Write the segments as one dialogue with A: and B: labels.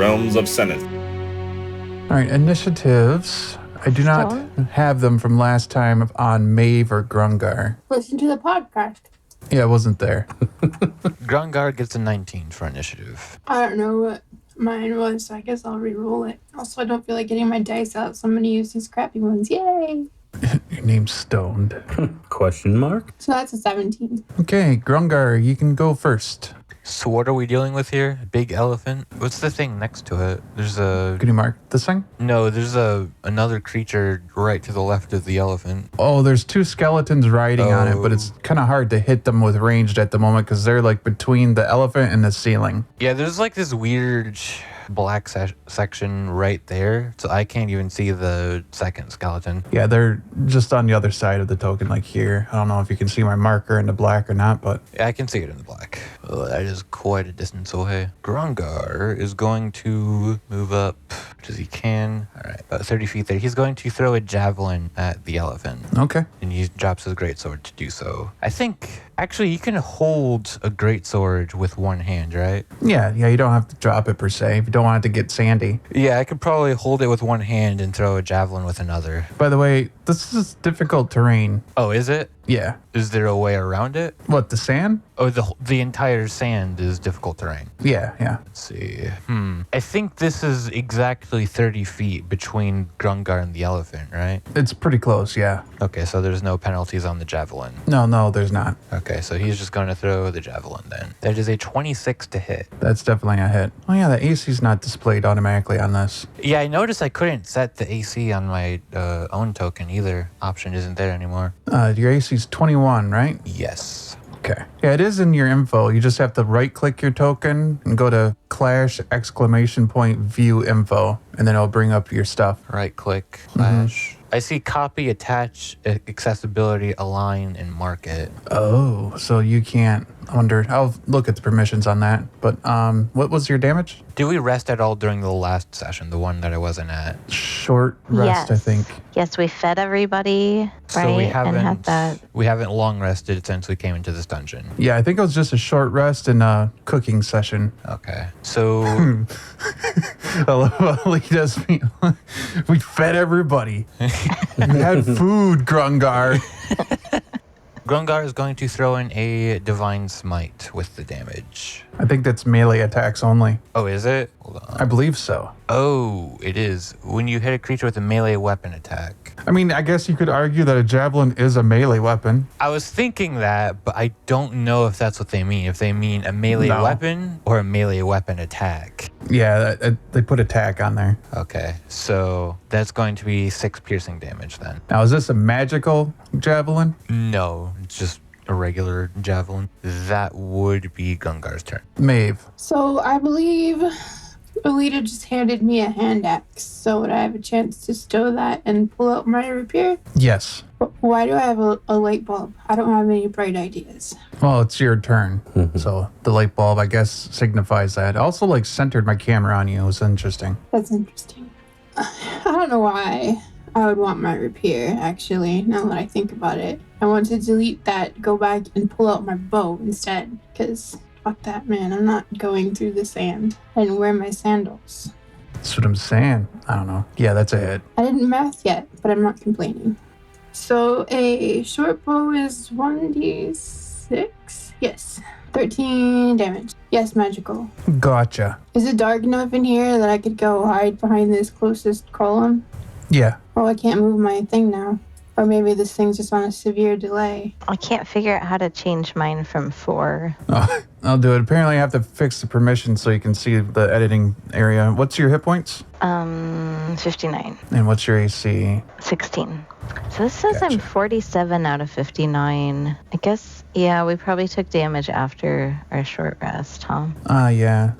A: realms of Senith.
B: All right, initiatives. I do not have them from last time on Mhaeve or Grungar.
C: Listen to the podcast.
B: Yeah, I wasn't there.
D: Grungar gets a 19 for initiative.
C: I don't know what mine was, so I guess I'll re-roll it. Also, I don't feel like getting my dice out, so I'm going to use these crappy ones. Yay!
B: Your name's Stoned.
E: Question mark?
C: So that's a 17.
B: Okay, Grungar, you can go first.
D: So what are we dealing with here? A big elephant? What's the thing next to it? There's a...
B: Can you mark this thing?
D: No, there's another creature right to the left of the elephant.
B: Oh, there's two skeletons riding on it, but it's kind of hard to hit them with ranged at the moment because they're like between the elephant and the ceiling.
D: Yeah, there's like this weird black section right there, so I can't even see the second skeleton.
B: Yeah, they're just on the other side of the token, like here. I don't know if you can see my marker in the black or not, but...
D: Yeah, I can see it in the black. Oh, that is quite a distance away. Grungar is going to move up as he can. All right, about 30 feet there. He's going to throw a javelin at the elephant.
B: Okay.
D: And he drops his greatsword to do so. I think, actually, you can hold a greatsword with one hand, right?
B: Yeah, you don't have to drop it per se if you don't want it to get sandy.
D: Yeah, I could probably hold it with one hand and throw a javelin with another.
B: By the way, this is difficult terrain.
D: Oh, is it?
B: Yeah.
D: Is there a way around it?
B: What, the sand?
D: Oh, the entire sand is difficult terrain.
B: Yeah.
D: Let's see. I think this is exactly 30 feet between Grungar and the elephant, right?
B: It's pretty close, yeah.
D: Okay, so there's no penalties on the javelin.
B: No, there's not.
D: Okay, so he's just going to throw the javelin then. That is a 26 to hit.
B: That's definitely a hit. Oh yeah, the AC's not displayed automatically on this.
D: Yeah, I noticed I couldn't set the AC on my own token either. Option isn't there anymore.
B: Your AC's 21, right?
D: Yes.
B: Okay. Yeah, it is in your info. You just have to right-click your token and go to /view info, and then it'll bring up your stuff.
D: Right click, / I see copy, attach, accessibility, align, and market.
B: Oh, so you can't under... I'll look at the permissions on that. But what was your damage?
D: Did we rest at all during the last session, the one that I wasn't at?
B: Short rest,
F: Yes.
B: I think.
F: Yes, we fed everybody, right?
D: So we haven't,
F: and had that.
D: we haven't long rested since we came into this dungeon.
B: Yeah, I think it was just a short rest and a cooking session.
D: Okay. So
B: I love Olita's meal. We fed everybody. We had food, Grungar.
D: Grungar is going to throw in a Divine Smite with the damage.
B: I think that's melee attacks only.
D: Oh, is it? Hold on.
B: I believe so.
D: Oh, it is. When you hit a creature with a melee weapon attack.
B: I mean, I guess you could argue that a javelin is a melee weapon.
D: I was thinking that, but I don't know if that's what they mean. If they mean a melee weapon or a melee weapon attack.
B: Yeah, they put attack on there.
D: Okay, so that's going to be 6 piercing damage then.
B: Now, is this a magical javelin?
D: No, it's just a regular javelin. That would be Gungar's turn.
B: Mhaeve.
C: So I believe Olita just handed me a hand axe. So would I have a chance to stow that and pull out my rapier?
B: Yes.
C: Why do I have a light bulb? I don't have any bright ideas.
B: Well, it's your turn. So the light bulb, I guess, signifies that. Also, like, centered my camera on you. It was interesting.
C: That's interesting. I don't know why I would want my rapier, actually, now that I think about it. I want to delete that, go back and pull out my bow instead. Because, fuck that, man. I'm not going through the sand. I didn't wear my sandals.
B: That's what I'm saying. I don't know. Yeah, that's a hit.
C: I didn't math yet, but I'm not complaining. So a short bow is 1d6? Yes. 13 damage. Yes, magical.
B: Gotcha.
C: Is it dark enough in here that I could go hide behind this closest column?
B: Yeah.
C: Oh, I can't move my thing now. Or maybe this thing's just on a severe delay.
F: I can't figure out how to change mine from 4.
B: Oh, I'll do it. Apparently, I have to fix the permissions so you can see the editing area. What's your hit points?
F: 59.
B: And what's your AC?
F: 16. So this says
B: Gotcha.
F: I'm 47 out of 59. I guess, yeah, we probably took damage after our short rest, huh?
B: Yeah.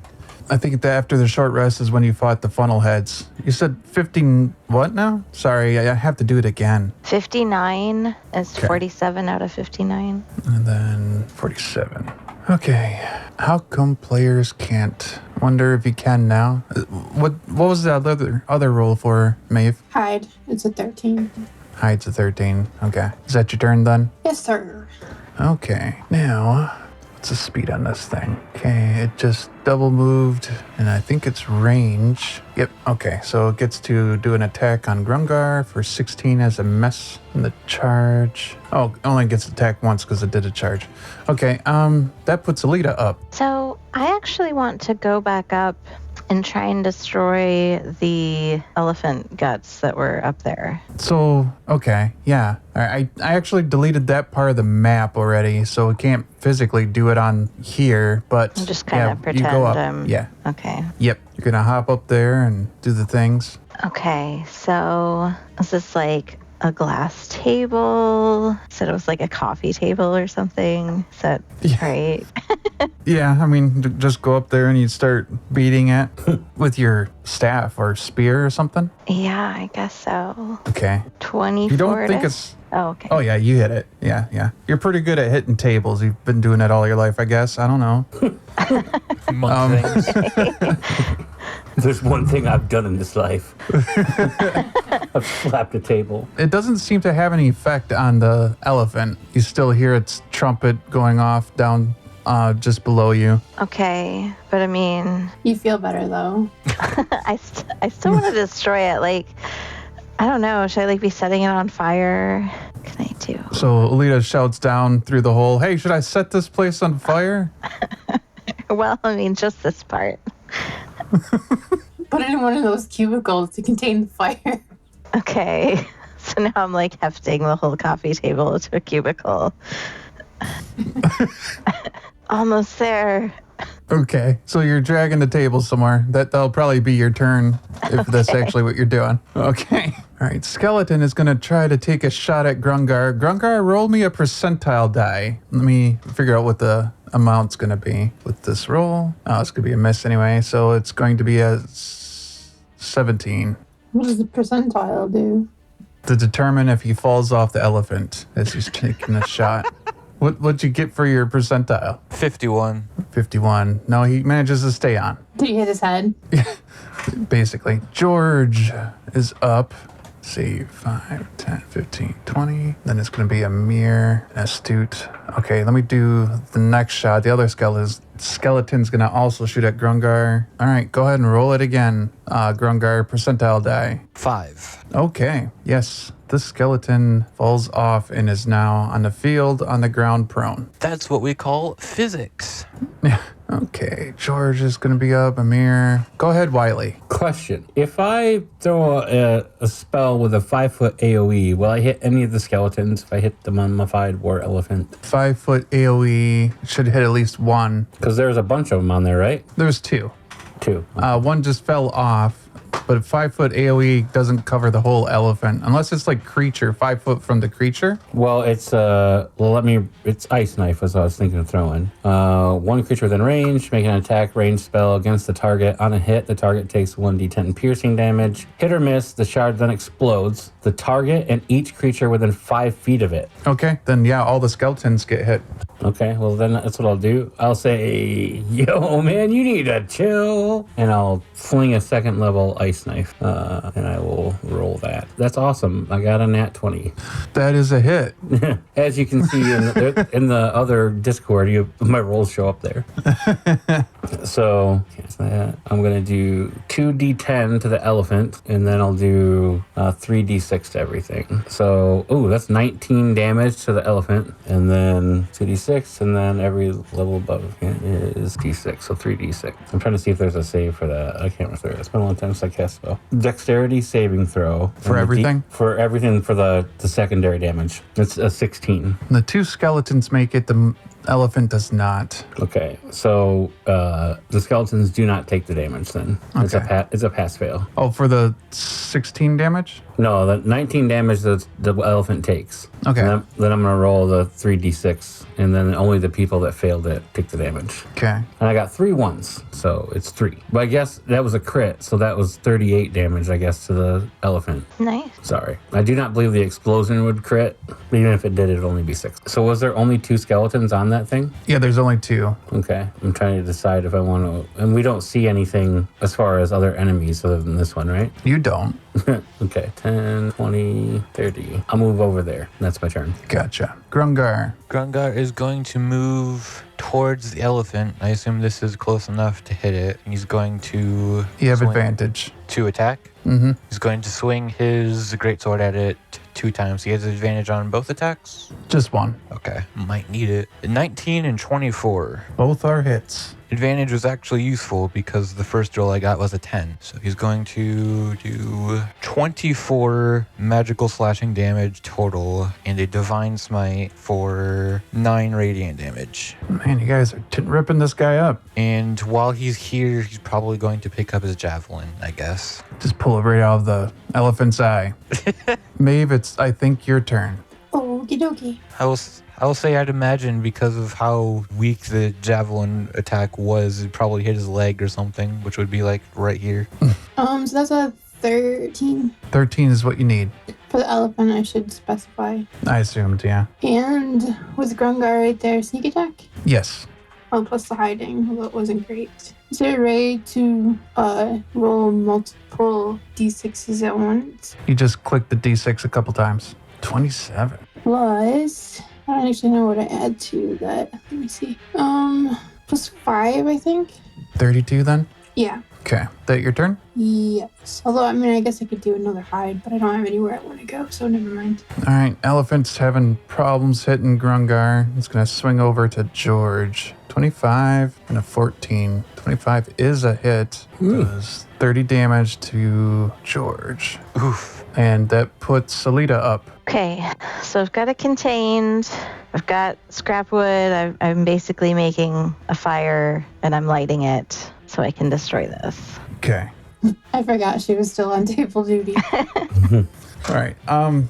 B: I think that after the short rest is when you fought the funnel heads. You said 15 what now? Sorry, I have to do it again.
F: 59 is
B: Okay.
F: 47 out of 59.
B: And then 47. Okay. How come players can't? Wonder if you can now. What was the other roll for Mhaeve?
C: Hide. It's a 13.
B: Hide's a 13. Okay. Is that your turn then?
C: Yes, sir.
B: Okay. Now, What's the speed on this thing? Okay, it just double moved, and I think it's range. Yep, okay, so it gets to do an attack on Grungar for 16 as a mess in the charge. Oh, it only gets attacked once because it did a charge. Okay, that puts Olita up.
F: So I actually want to go back up and try and destroy the elephant guts that were up there.
B: So, okay, yeah. All right, I actually deleted that part of the map already, so we can't physically do it on here, but
F: I'm just kind of
B: you
F: pretend
B: go up.
F: I'm...
B: Yeah.
F: Okay.
B: Yep, you're gonna hop up there and do the things.
F: Okay, so is this like a glass table? Said it was like a coffee table or something. Is that right?
B: Yeah, I mean, just go up there and you start beating it with your staff or spear or something.
F: Yeah, I guess so.
B: Okay.
F: 24.
B: You don't think it's...
F: Oh, okay.
B: Oh, yeah, you hit it. Yeah. You're pretty good at hitting tables. You've been doing it all your life, I guess. I don't know.
A: There's one thing I've done in this life. I've slapped a table.
B: It doesn't seem to have any effect on the elephant. You still hear its trumpet going off down just below you.
F: Okay, but I mean...
C: You feel better, though.
F: I still want to destroy it. Like, I don't know. Should I like be setting it on fire? What can I do?
B: So Olita shouts down through the hole, "Hey, should I set this place on fire?"
F: Well, I mean, just this part.
C: Put it in one of those cubicles to contain the fire.
F: Okay. So now I'm like hefting the whole coffee table to a cubicle. Almost there.
B: Okay, so you're dragging the table somewhere. That'll probably be your turn if that's actually what you're doing. Okay. All right, Skeleton is going to try to take a shot at Grungar. Grungar, roll me a percentile die. Let me figure out what the amount's going to be with this roll. Oh, it's going to be a miss anyway, so it's going to be a 17.
C: What does the percentile do?
B: To determine if he falls off the elephant as he's taking a shot. What'd you get for your percentile?
D: 51.
B: 51. No, he manages to stay on.
C: Did he hit his head?
B: Basically. George is up. Let's see, 5, 10, 15, 20. Then it's going to be a mere astute. Okay, let me do the next shot. The other skeleton's going to also shoot at Grungar. All right, go ahead and roll it again. Grungar, percentile die.
D: 5.
B: Okay, yes. This skeleton falls off and is now on the field, on the ground, prone.
D: That's what we call physics.
B: Yeah. Okay, George is going to be up. Amir. Go ahead, Wiley.
A: Question. If I throw a spell with a 5-foot AoE, will I hit any of the skeletons if I hit the mummified war elephant?
B: 5-foot AoE should hit at least one.
A: Because there's a bunch of them on there, right?
B: There's two.
A: Two.
B: One just fell off, but 5-foot AoE doesn't cover the whole elephant unless it's like creature, 5 foot from the creature.
A: Well, it's it's ice knife as I was thinking of throwing. One creature within range, make an attack range spell against the target. On a hit, the target takes 1d10 piercing damage. Hit or miss, the shard then explodes. The target and each creature within 5 feet of it.
B: Okay, then yeah, all the skeletons get hit.
A: Okay, well then that's what I'll do. I'll say, yo man, you need to chill. And I'll fling a second level ice knife. And I will roll that. That's awesome. I got a nat 20.
B: That is a hit.
A: As you can see in the other Discord, my rolls show up there. So I'm going to do 2d10 to the elephant, and then I'll do 3d6 to everything. So, that's 19 damage to the elephant, and then 2d6, and then every level above is d6, so 3d6. I'm trying to see if there's a save for that. I can't remember. It's been a long time since I cast spell. Dexterity saving throw.
B: For everything?
A: For everything for the secondary damage. It's a 16.
B: The two skeletons make it, the elephant does not.
A: Okay, so the skeletons do not take the damage then.
B: Okay.
A: It's a pass-fail.
B: Oh, for the 16 damage?
A: No, the 19 damage the elephant takes.
B: Okay.
A: Then I'm going to roll the 3d6, and then only the people that failed it take the damage.
B: Okay.
A: And I got 3 ones, so it's 3. But I guess that was a crit, so that was 38 damage, I guess, to the elephant.
F: Nice.
A: Sorry. I do not believe the explosion would crit. Even if it did, it would only be 6. So was there only 2 skeletons on that thing?
B: Yeah, there's only 2.
A: Okay. I'm trying to decide if I want to... And we don't see anything as far as other enemies other than this one, right?
B: You don't.
A: Okay. 10, 10, 20, 30. I'll move over there. That's my turn.
B: Gotcha. Grungar.
D: Grungar is going to move towards the elephant. I assume this is close enough to hit it. He's going to
B: You have
D: swing
B: advantage.
D: to attack.
B: Mm-hmm.
D: He's going to swing his greatsword at it 2 times. He has advantage on both attacks.
B: Just one.
D: Okay, might need it. 19 and 24.
B: Both are hits.
D: Advantage was actually useful because the first roll I got was a 10. So he's going to do 24 magical slashing damage total and a divine smite for 9 radiant damage.
B: Man, you guys are ripping this guy up.
D: And while he's here, he's probably going to pick up his javelin, I guess.
B: Just pull it right out of the elephant's eye. Mhaeve, it's, I think, your turn.
C: Okie dokie.
D: I will say I'd imagine because of how weak the javelin attack was, it probably hit his leg or something, which would be like right here.
C: So that's a 13.
B: 13 is what you need.
C: For the elephant, I should specify.
B: I assumed, yeah.
C: And with Grungar right there, sneak attack?
B: Yes.
C: Oh, plus the hiding, although it wasn't great. Is there a way to roll multiple d6s at once?
B: You just click the d6 a couple times. 27.
C: Plus, I don't actually know what I add to that. Let me see. Plus 5, I think?
B: 32 then?
C: Yeah.
B: Okay. That your turn?
C: Yes. Although, I mean, I guess I could do another hide, but I don't have anywhere I want to go, so never mind.
B: All right. Elephant's having problems hitting Grungar. He's going to swing over to George. 25 and a 14. 25 is a hit. Does 30 damage to George.
D: Oof.
B: And that puts Olita up.
F: Okay, so I've got it contained. I've got scrap wood. I'm basically making a fire and I'm lighting it so I can destroy this.
B: Okay.
C: I forgot she was still on table duty.
B: All right.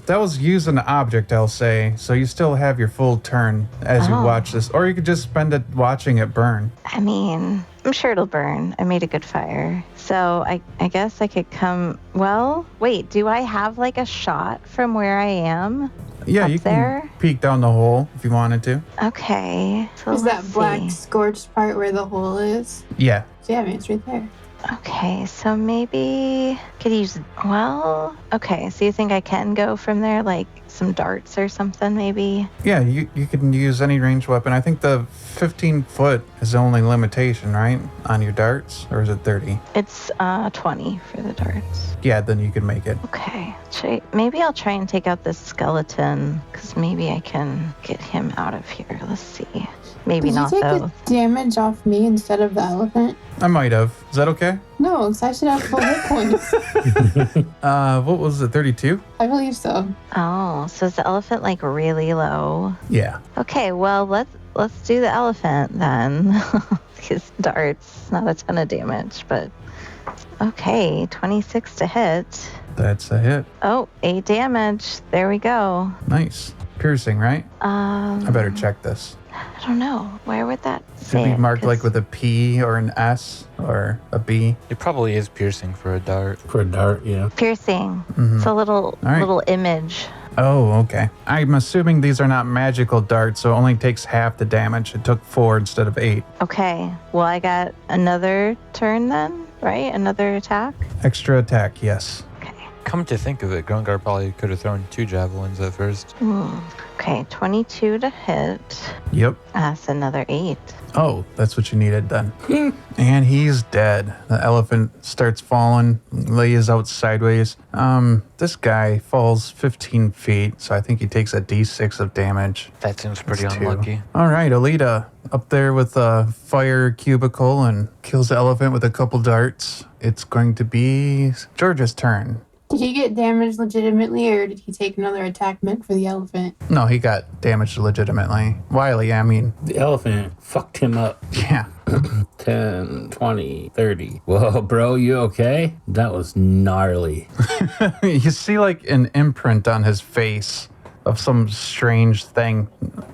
B: That was using an object, I'll say. So you still have your full turn as you watch this. Or you could just spend it watching it burn.
F: I mean, I'm sure it'll burn. I made a good fire. So I guess I could come... Well, wait, do I have like a shot from where I am?
B: Yeah,
F: Up
B: you can
F: there?
B: peek down the hole if you wanted to.
F: Okay. So
C: Is that
F: let's
C: black
F: see.
C: scorched part where the hole is?
B: Yeah.
C: So yeah, I mean, it's right there.
F: Okay, so maybe could use... Well, okay, so you think I can go from there, like some darts or something maybe?
B: Yeah, you can use any ranged weapon. I think the 15 foot is the only limitation, right? On your darts? Or is it 30?
F: It's 20 for the darts.
B: Yeah, then you can make it.
F: Okay, maybe I'll try and take out this skeleton, because maybe I can get him out of here. Let's see. Maybe
C: Did
F: not,
C: you take
F: though.
C: the damage off me instead of the elephant?
B: I might have. Is that okay?
C: No, because I should have full hit points.
B: What was it, 32?
C: I believe so.
F: Oh, so is the elephant like really low?
B: Yeah.
F: Okay, well let's do the elephant then. His darts, not a ton of damage, but okay, 26 to hit.
B: That's a hit.
F: Oh, 8 damage. There we go.
B: Nice. Piercing, right? I better check this.
F: I don't know. Where would that say?
B: Should be marked
F: 'Cause-
B: like with a P or an S or a B.
D: It probably is piercing for a dart.
A: For a dart, yeah.
F: piercing.
B: Mhm.
F: It's a little
B: right.
F: little image.
B: Oh, okay. I'm assuming these are not magical darts, so it only takes half the damage. It took 4 instead of 8.
F: Okay. Well, I got another turn then, right? Another attack.
B: Extra attack, yes.
F: Okay.
D: Come to think of it, Grungar probably could have thrown 2 javelins at first.
F: Okay, 22 to hit.
B: Yep.
F: That's another 8.
B: Oh, that's what you needed then. And he's dead. The elephant starts falling, lays out sideways. This guy falls 15 feet, so I think he takes a d6 of damage.
D: That seems pretty
B: That's 2.
D: unlucky.
B: All right, Olita up there with a fire cubicle and kills the elephant with a couple darts. It's going to be George's turn.
C: Did he get damaged legitimately, or did he take another attack meant for the elephant?
B: No, he got damaged legitimately. Wiley, I mean,
A: The elephant fucked him up.
B: yeah.
A: 10, 20, 30. Whoa, bro, you okay? That was gnarly.
B: You see like an imprint on his face of some strange thing,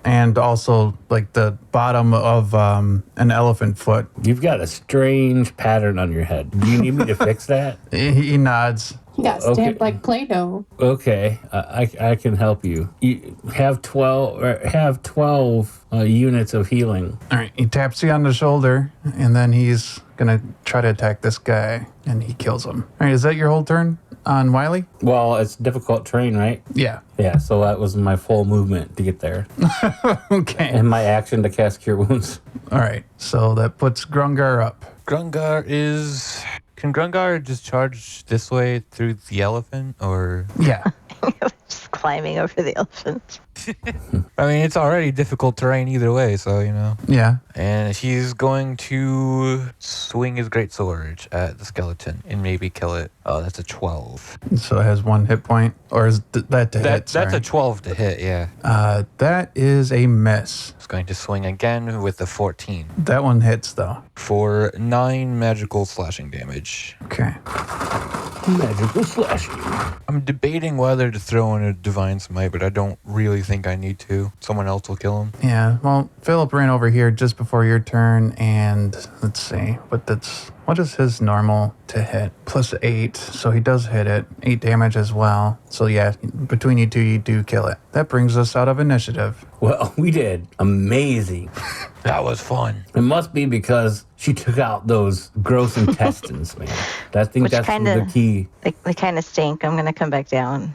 B: and also like the bottom of an elephant foot.
A: You've got a strange pattern on your head. Do you need me to fix that?
B: He nods.
C: He got stamped
A: Okay.
C: like Play-Doh.
A: Okay, I can help you. You have 12 units of healing.
B: All right, he taps you on the shoulder, and then he's gonna try to attack this guy, and he kills him. All right, is that your whole turn, on Wiley?
A: Well, it's difficult terrain, right?
B: Yeah.
A: Yeah, so that was my full movement to get there.
B: Okay.
A: And my action to cast Cure Wounds.
B: All right. So that puts Grungar up.
D: Grungar is... Can Grungar just charge this way through the elephant, or...
B: Yeah.
F: Just climbing over the elephant.
D: I mean, it's already difficult terrain either way, so, you know.
B: Yeah.
D: And he's going to swing his greatsword at the skeleton and maybe kill it. Oh, that's a 12.
B: So it has 1 hit point. Or is that to hit?
D: That's
B: Sorry.
D: a 12 to hit, yeah.
B: That is a miss.
D: He's going to swing again with the 14
B: That one hits, though.
D: for 9 magical slashing damage.
B: Okay.
A: Magical slashing.
D: I'm debating whether to throw in a divine smite, but I don't really think I need to. Someone else will kill him.
B: Yeah. Well, Philip ran over here just before your turn, and let's see. What is his normal to hit? +8, so he does hit it. 8 damage as well. So yeah, between you two, you do kill it. That brings us out of initiative.
A: Well, we did amazing.
D: That was fun.
A: It must be because she took out those gross intestines, man. I think
F: Which
A: that's
F: kinda-
A: the key.
F: They kind of stink. I'm going to come back down.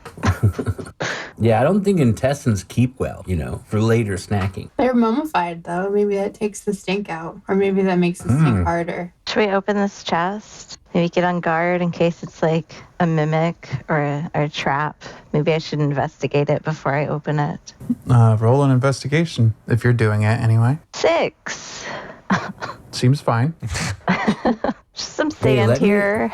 A: Yeah, I don't think intestines keep well, for later snacking.
C: They're mummified, though. Maybe that takes the stink out. Or maybe that makes the stink harder.
F: Should we open this chest? Maybe get on guard in case it's like a mimic or a trap. Maybe I should investigate it before I open it.
B: Roll an investigation if you're doing it anyway.
F: 6.
B: Seems fine.
F: Just some
A: Hey,
F: sand
A: let me-
F: here.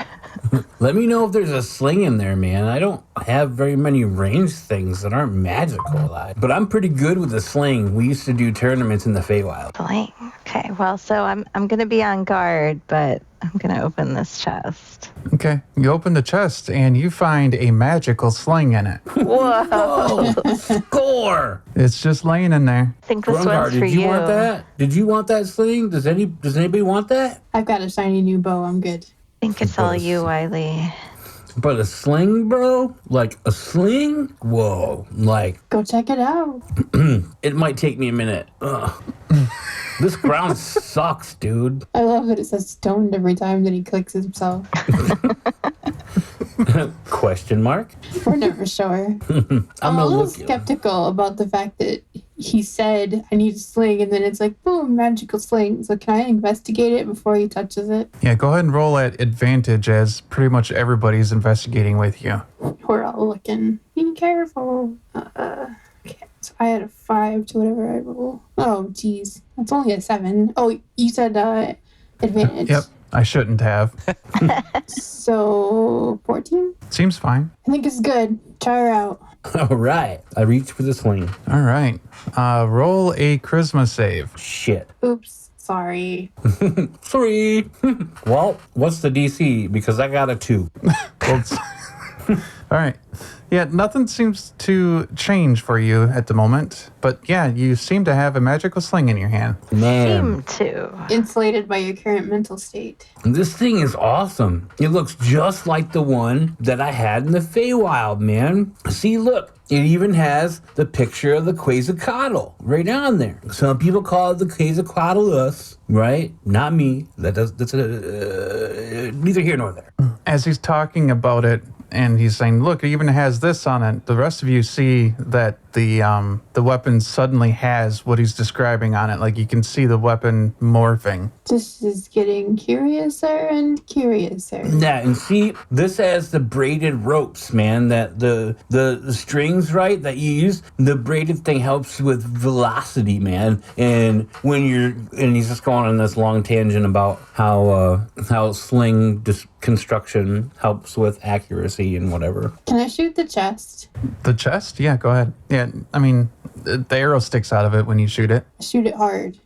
A: Let me know if there's a sling in there, man. I don't have very many ranged things that aren't magical, but I'm pretty good with the sling. We used to do tournaments in the Feywild.
F: Blank. Okay, well, so I'm going to be on guard, but I'm going to open this chest.
B: Okay. You open the chest and you find a magical sling in it.
F: Whoa.
A: Oh, score!
B: It's just laying in there.
F: I think this
A: Grungar,
F: one's for
A: did you want that? Did you want that sling? Does anybody want that?
C: I've got a shiny new bow. I'm good.
F: I think it's all you, Wiley.
A: But a sling, bro? Like a sling? Whoa. Like,
C: Go check it out.
A: it might take me a minute. Ugh. This ground sucks, dude.
C: I love that it says stoned every time that he clicks himself.
A: Question mark?
C: We're never sure.
A: I'm
C: I'm a
A: gonna
C: little
A: look.
C: skeptical about the fact that he said, I need a sling, and then it's like, boom, magical sling. So can I investigate it before he touches it?
B: Yeah, go ahead and roll at advantage as pretty much everybody's investigating with you.
C: We're all looking. Be careful. Okay, so I had a 5 to whatever I roll. Oh, geez. That's only a 7. Oh, you said advantage.
B: Yep, I shouldn't have.
C: So 14?
B: Seems fine.
C: I think it's good. Try her out.
A: All right. I reached for the sling.
B: All right. Roll a charisma save.
A: Shit.
C: Oops. Sorry.
A: 3. Well, what's the DC? Because I got a 2.
B: Well, all right. Yeah, nothing seems to change for you at the moment. But yeah, you seem to have a magical sling in your hand.
A: Man,
F: Seem to.
C: Insulated by your current mental state.
A: this thing is awesome. It looks just like the one that I had in the Feywild, man. See, look. It even has the picture of the Quetzalcoatl right on there. Some people call it the Quetzalcoatlus, right? Not me. That's neither here nor there.
B: As he's talking about it, and he's saying, look, it even has this on it. The rest of you see that the weapon suddenly has what he's describing on it. Like you can see the weapon morphing.
C: This is getting curiouser and curiouser.
A: Yeah, and see, this has the braided ropes, man. That the strings, right, that you use. The braided thing helps with velocity, man. And he's just going on this long tangent about how sling construction helps with accuracy and whatever.
C: Can I shoot the chest?
B: The chest? Yeah, go ahead. Yeah, I mean, the arrow sticks out of it when you shoot it.
C: Shoot it hard.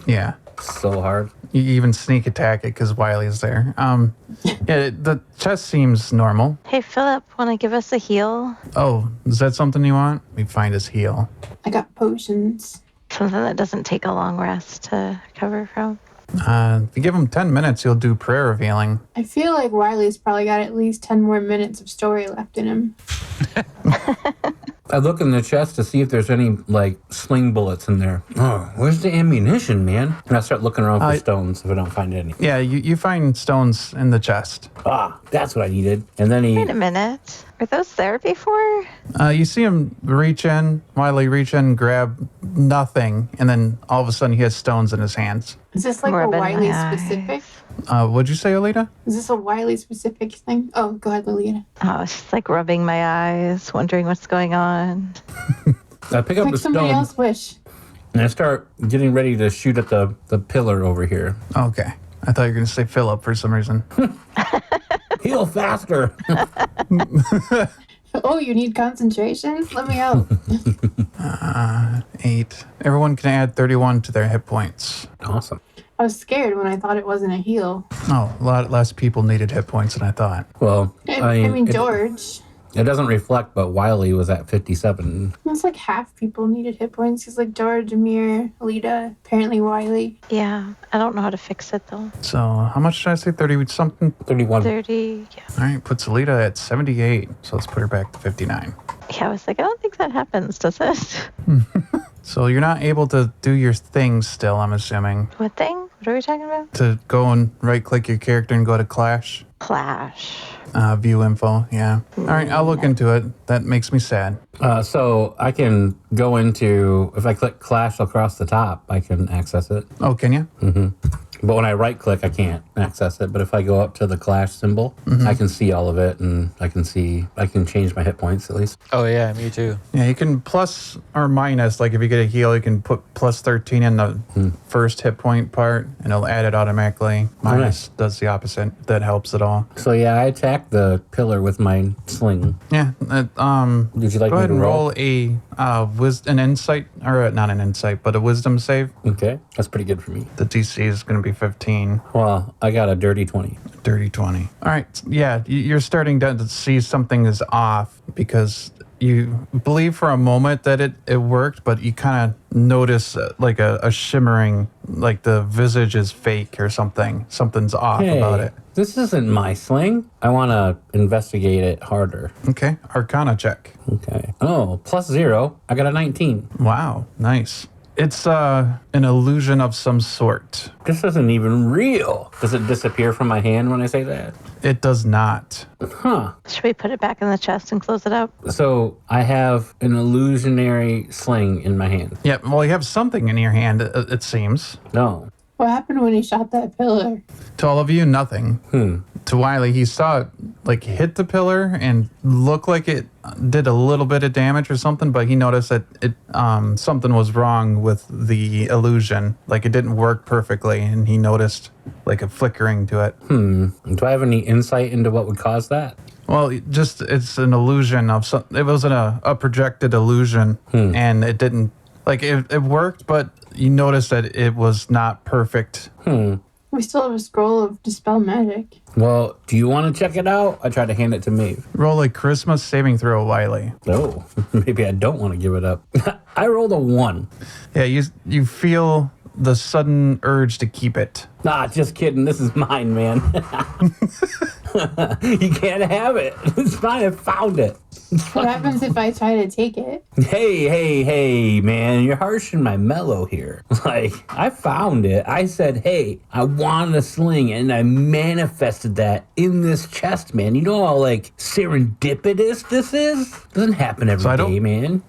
B: Yeah.
A: So hard.
B: You even sneak attack it because Wiley's there. Yeah, the chest seems normal.
F: Hey, Philip, want to give us a heal?
B: Oh, is that something you want? We find his heal.
C: I got potions.
F: Something that doesn't take a long rest to recover from.
B: If you give him 10 minutes, he'll do prayer revealing.
C: I feel like Wiley's probably got at least 10 more minutes of story left in him.
A: I look in the chest to see if there's any, like, sling bullets in there. Oh, where's the ammunition, man? And I start looking around for stones if I don't find any.
B: Yeah, you find stones in the chest.
A: Ah, that's what I needed. And then
F: Wait a minute. Were those there before?
B: You see him Wiley reach in, grab nothing, and then all of a sudden he has stones in his hands.
C: Is this like a
F: Rubbing
C: Wiley
F: my
C: specific?
B: What'd you say, Olita?
C: Is this a Wiley specific thing? Oh, go ahead, Lolita.
F: I was just like rubbing my eyes, wondering what's going on.
A: I pick up
C: Like
A: the
C: somebody
A: stone
C: else wish.
A: and I start getting ready to shoot at the pillar over here.
B: Okay. I thought you were going to say Philip for some reason.
A: Heal faster.
C: Oh, you need concentration? Let me help.
B: 8. Everyone can add 31 to their hit points.
A: Awesome.
C: I was scared when I thought it wasn't a heal.
B: Oh, a lot less people needed hit points than I thought.
A: Well,
C: I mean, George.
A: It doesn't reflect, but Wiley was at 57.
C: It's like half people needed hit points. Because like George, Amir, Alita, apparently Wiley.
F: Yeah, I don't know how to fix it though.
B: So, how much did I say? 30 something?
A: 31.
F: 30, yeah.
B: All right, puts Olita at 78. So let's put her back to 59.
F: Yeah, I was like, I don't think that happens, does it?
B: So you're not able to do your thing still, I'm assuming.
F: What thing? What are we talking about?
B: To go and right-click your character and go to Clash.
F: Clash.
B: View info, yeah. All right, I'll look into it. That makes me sad.
A: So I can go into, if I click Clash across the top, I can access it.
B: Oh, can you?
A: But when I right click, I can't access it. But if I go up to the Clash symbol, I can see all of it, and I can change my hit points at least.
D: Oh yeah, me too.
B: Yeah, you can plus or minus. Like if you get a heal, you can put plus 13 in the first hit point part, and it'll add it automatically. Minus does the opposite. That helps at all.
A: So yeah, I attacked the pillar with my sling.
B: Yeah.
A: Did you like
B: Go
A: me
B: ahead
A: to
B: and
A: roll?
B: an insight, or not an insight, but a wisdom save.
A: Okay, that's pretty good for me.
B: The DC is going to be 15.
A: Well, I got a dirty 20.
B: Dirty 20. All right. Yeah, you're starting to see something is off because you believe for a moment that it worked, but you kind of notice like a shimmering, like the visage is fake or something. Something's off about it.
A: This isn't my sling. I want to investigate it harder.
B: Okay. Arcana check.
A: Okay. Oh, +0. I got a 19.
B: Wow. Nice. It's an illusion of some sort.
A: This isn't even real. Does it disappear from my hand when I say that?
B: It does not.
A: Huh.
F: Should we put it back in the chest and close it up?
A: So I have an illusionary sling in my hand.
B: Yeah, well, you have something in your hand, it seems.
A: No.
C: What happened when he shot that pillar?
B: To all of you, nothing. To Wiley, he saw it like hit the pillar and look like it did a little bit of damage or something, but he noticed that it something was wrong with the illusion. Like it didn't work perfectly, and he noticed like a flickering to it.
A: Do I have any insight into what would cause that?
B: Well, it's an illusion of some. It wasn't a projected illusion, and it didn't like it worked, but you noticed that it was not perfect.
C: We still have a scroll of Dispel Magic.
A: Well, do you want to check it out? I tried to hand it to Mhaeve.
B: Roll a Christmas saving throw, Wiley.
A: Oh, maybe I don't want to give it up. I rolled a 1.
B: Yeah, you feel the sudden urge to keep it.
A: Nah, just kidding. This is mine, man. You can't have it. It's mine. I found it.
C: What happens if I try to take it?
A: Hey, man. You're harshing my mellow here. Like, I found it. I said, hey, I want a sling, and I manifested that in this chest, man. You know how, like, serendipitous this is? Doesn't happen every day, man.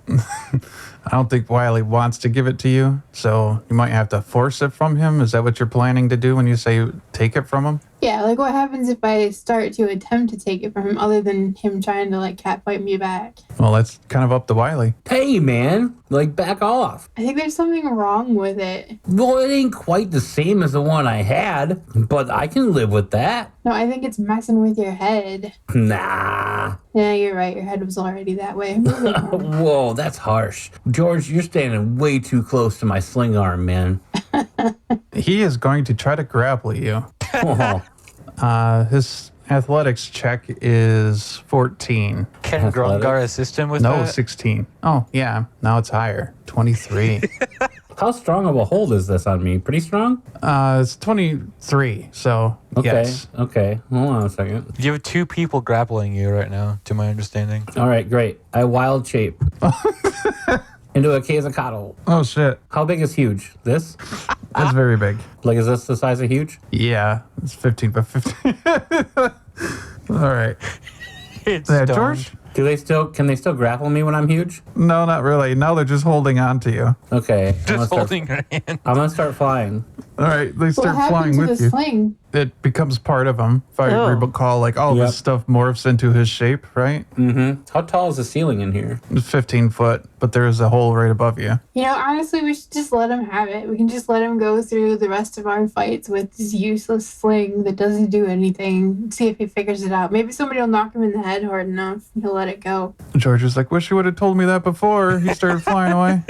B: I don't think Wiley wants to give it to you, so you might have to force it from him. Is that what you're planning to do when you say take it from him?
C: Yeah, like what happens if I start to attempt to take it from him other than him trying to like catfight me back?
B: Well, that's kind of up to Wiley.
A: Hey, man. Like, back off.
C: I think there's something wrong with it.
A: Well, it ain't quite the same as the one I had, but I can live with that.
C: No, I think it's messing with your head.
A: Nah.
C: Yeah, you're right. Your head was already that way. Moving on.
A: Whoa, that's harsh. George, you're standing way too close to my sling arm, man.
B: He is going to try to grapple you.
A: Oh,
B: His athletics check is 14.
D: Can
A: Athletic?
D: Grungar assist him with
B: No,
D: that?
B: 16. Oh, yeah. Now it's higher. 23.
A: How strong of a hold is this on me? Pretty strong?
B: It's 23, so
A: Okay.
B: yes.
A: Okay. Hold on a second.
D: You have 2 people grappling you right now, to my understanding.
A: All right, great. I wild shape into a Quetzalcoatl.
B: Oh, shit.
A: How big is huge? This?
B: That's very big.
A: Like, is this the size of huge?
B: Yeah, it's 15 by 15. All right.
D: It's
B: Yeah,
D: stoned.
B: George?
A: Can they still grapple me when I'm huge?
B: No, not really. Now they're just holding on to you.
A: Okay.
D: Just holding your hand.
A: I'm gonna start flying.
B: All right, they
C: What
B: start
C: happened
B: flying
C: to the
B: with you.
C: sling?
B: It becomes part of him. If I
F: Oh.
B: recall, like all
A: Yep.
B: this stuff morphs into his shape, right?
A: Mm-hmm. How tall is the ceiling in here?
B: It's 15 foot, but there is a hole right above you.
C: You know, honestly, we should just let him have it. We can just let him go through the rest of our fights with this useless sling that doesn't do anything. See if he figures it out. Maybe somebody will knock him in the head hard enough and he'll let it go.
B: George was like, wish you would have told me that before he started flying away.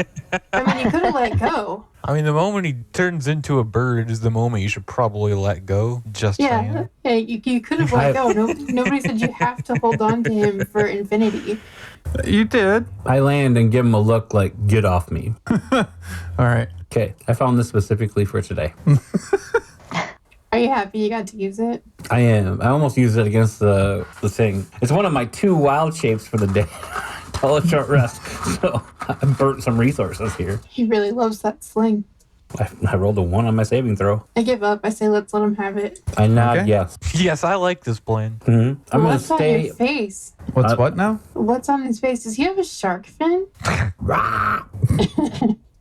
C: I mean, you could have let it go.
D: I mean, the moment he turns into a bird is the moment you should probably let go. Just
C: Yeah,
D: saying.
C: you could have let go. Nobody said you have to hold on to him for infinity.
B: You did.
A: I land and give him a look like, get off me.
B: All right.
A: Okay, I found this specifically for today.
C: Are you happy you got to use it?
A: I am. I almost used it against the thing. It's one of my 2 wild shapes for the day. Tell a short rest. So I burnt some resources here.
C: He really loves that sling.
A: I rolled a 1 on my saving throw.
C: I give up. I say let's let him have it.
A: I nod
B: Okay.
A: yes.
D: Yes, I like this plan.
A: Mm-hmm. I'm gonna
C: What's on
A: stay.
C: your face?
B: What's what now?
C: What's on his face? Does he have a shark fin?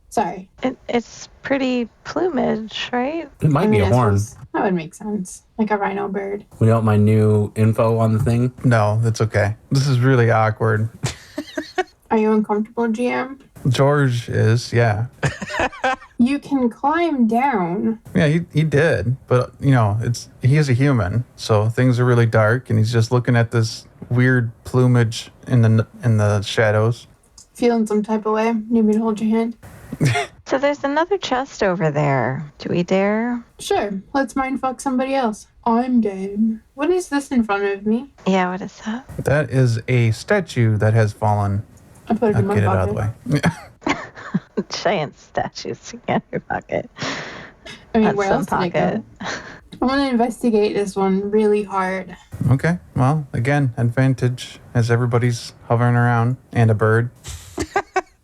C: Sorry.
F: It's pretty plumage, right?
A: It might
C: I
A: be
C: mean,
A: a
C: I
A: horn.
C: suppose that would make sense. Like a rhino bird.
A: We want my new info on the thing.
B: No, that's okay. This is really awkward.
C: Are you uncomfortable, GM?
B: George is, yeah.
C: You can climb down.
B: Yeah, he did. But, you know, he is a human, so things are really dark, and he's just looking at this weird plumage in the shadows.
C: Feeling some type of way. Need me to hold your hand?
F: So there's another chest over there. Do we dare?
C: Sure. Let's mindfuck somebody else. I'm game. What is this in front of me?
F: Yeah, what is that?
B: That is a statue that has fallen.
C: I put it
B: I'll
C: in my
B: get it out
C: pocket.
B: of the way.
F: Giant statues in your pocket.
C: I mean,
F: That's
C: where
F: some
C: else did it
F: pocket.
C: go? I want to investigate this one really hard.
B: Okay, well, again, advantage as everybody's hovering around, and a bird.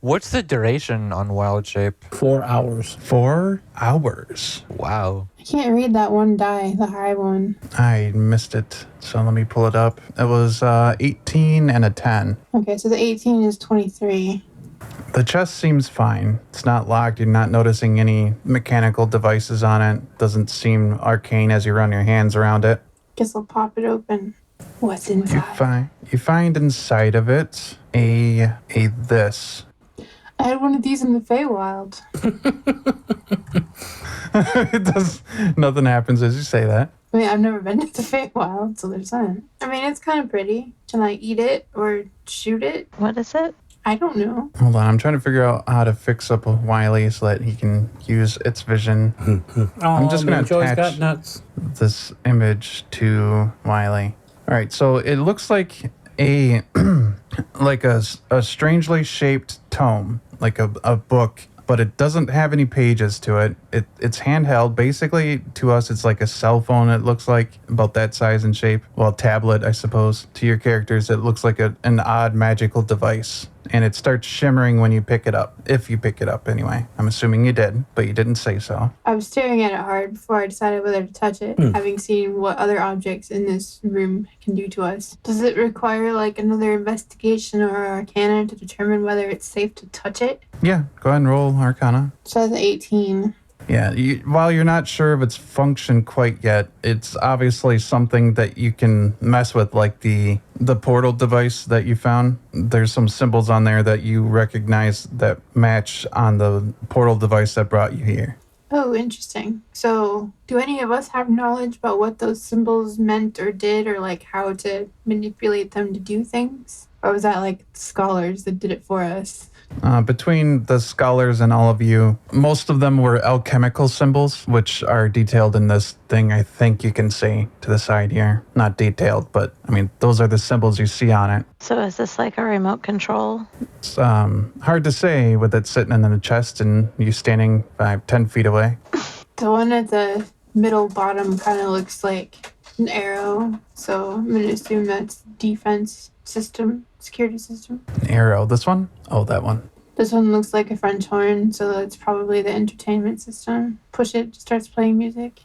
D: What's the duration on Wild Shape?
A: 4 hours.
B: 4 hours.
D: Wow.
C: I can't read that one die, the high one.
B: I missed it, so let me pull it up. It was 18 and a 10.
C: Okay, so the 18 is 23.
B: The chest seems fine. It's not locked. You're not noticing any mechanical devices on it. Doesn't seem arcane as you run your hands around it.
C: Guess I'll pop it open. What's
B: You
C: inside?
B: find inside of it a this.
C: I had one of these in the Feywild.
B: It does. Nothing happens as you say that.
C: I mean, I've never been to the Feywild, so there's that. I mean, it's kind of pretty. Can I eat it or shoot it?
F: What is it?
C: I don't know.
B: Hold on, I'm trying to figure out how to fix up a Wiley so that he can use its vision.
A: I'm
B: just gonna
A: Joey's
B: attach-
A: got nuts.
B: This image to Wiley. All right, so it looks like a like a strangely shaped tome, like a book, but it doesn't have any pages to it. It's handheld. Basically, to us, it's like a cell phone. It looks like about that size and shape. Well, tablet, I suppose. To your characters, it looks like an odd magical device. And it starts shimmering when you pick it up. If you pick it up, anyway. I'm assuming you did, but you didn't say so.
C: I was staring at it hard before I decided whether to touch it, having seen what other objects in this room can do to us. Does it require, like, another investigation or arcana to determine whether it's safe to touch it?
B: Yeah, go ahead and roll Arcana.
C: So that's 18.
B: Yeah, while you're not sure of its function quite yet, it's obviously something that you can mess with, like the portal device that you found. There's some symbols on there that you recognize that match on the portal device that brought you here.
C: Oh, interesting. So, do any of us have knowledge about what those symbols meant or did, or, like, how to manipulate them to do things? Or was that, like, scholars that did it for us?
B: Between the scholars and all of you, most of them were alchemical symbols, which are detailed in this thing. I think you can see to the side here. Not detailed, but I mean, those are the symbols you see on it.
F: So is this like a remote control?
B: It's hard to say with it sitting in the chest and you standing 5-10 feet away.
C: The one at the middle bottom kind of looks like an arrow, so I'm going to assume that's defense system, security system.
B: An arrow. This one? Oh, that one.
C: This one looks like a French horn, so that's probably the entertainment system. Push it, starts playing music.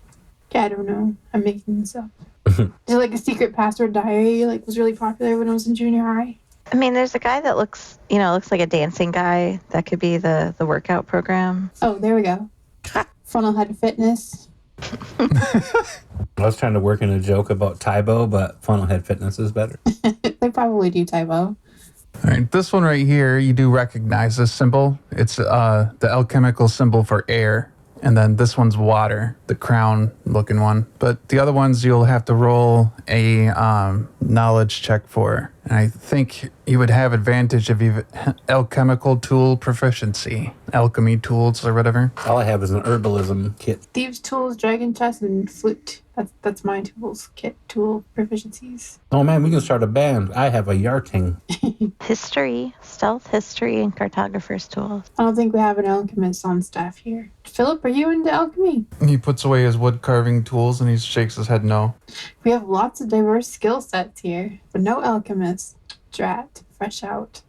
C: Yeah, I don't know. I'm making this up. Is it like a secret password diary, like was really popular when I was in junior high?
F: I mean, there's a guy that looks like a dancing guy. That could be the workout program.
C: Oh, there we go. Funnelhead Fitness.
A: I was trying to work in a joke about Tybo, but Funnelhead Fitness is better.
C: They probably do typo.
B: All right, this one right here, you do recognize this symbol. It's the alchemical symbol for air. And then this one's water, the crown looking one. But the other ones you'll have to roll a knowledge check for. And I think you would have advantage if you've alchemical tool proficiency, alchemy tools or whatever.
A: All I have is an herbalism kit.
C: Thieves' tools, dragon chest, and flute. That's my tools kit tool proficiencies.
A: Oh man, we can start a band. I have a yarting.
F: History, stealth history, and cartographer's tools.
C: I don't think we have an alchemist on staff here. Philip, are you into alchemy?
B: He puts away his wood carving tools and he shakes his head no.
C: We have lots of diverse skill sets here, but no alchemists. Drat, fresh out.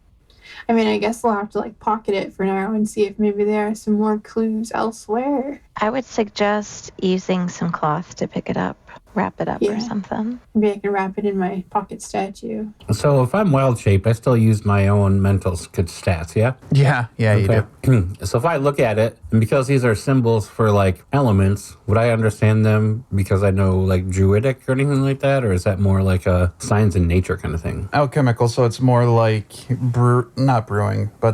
C: I mean, I guess we'll have to pocket it for now and see if maybe there are some more clues elsewhere.
F: I would suggest using some cloth to pick it up, wrap it up or something.
C: Maybe I can wrap it in my pocket statue.
A: So if I'm wild shape, I still use my own mental stats, yeah?
B: Yeah, you do.
A: So if I look at it, and because these are symbols for elements, would I understand them because I know druidic or anything like that? Or is that more like a science and nature kind of thing?
B: Alchemical, so it's more like not brewing, but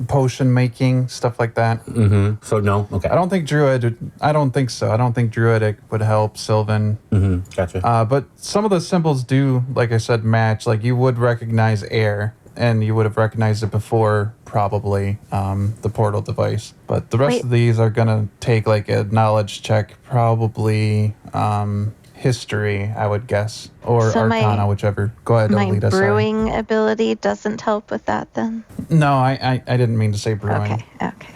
B: potion making, stuff like that.
A: Mm-hmm. So no? Okay.
B: I don't think so. I don't think druidic would help Sylvan.
A: Mm-hmm. Gotcha.
B: But some of the symbols do, like I said, match. Like you would recognize air, and you would have recognized it before, probably, the portal device. But the rest of these are going to take a knowledge check, probably history, I would guess, or so Arcana, whichever. Go ahead,
F: my
B: Olita.
F: Brewing ability doesn't help with that, then?
B: No, I didn't mean to say brewing.
F: Okay.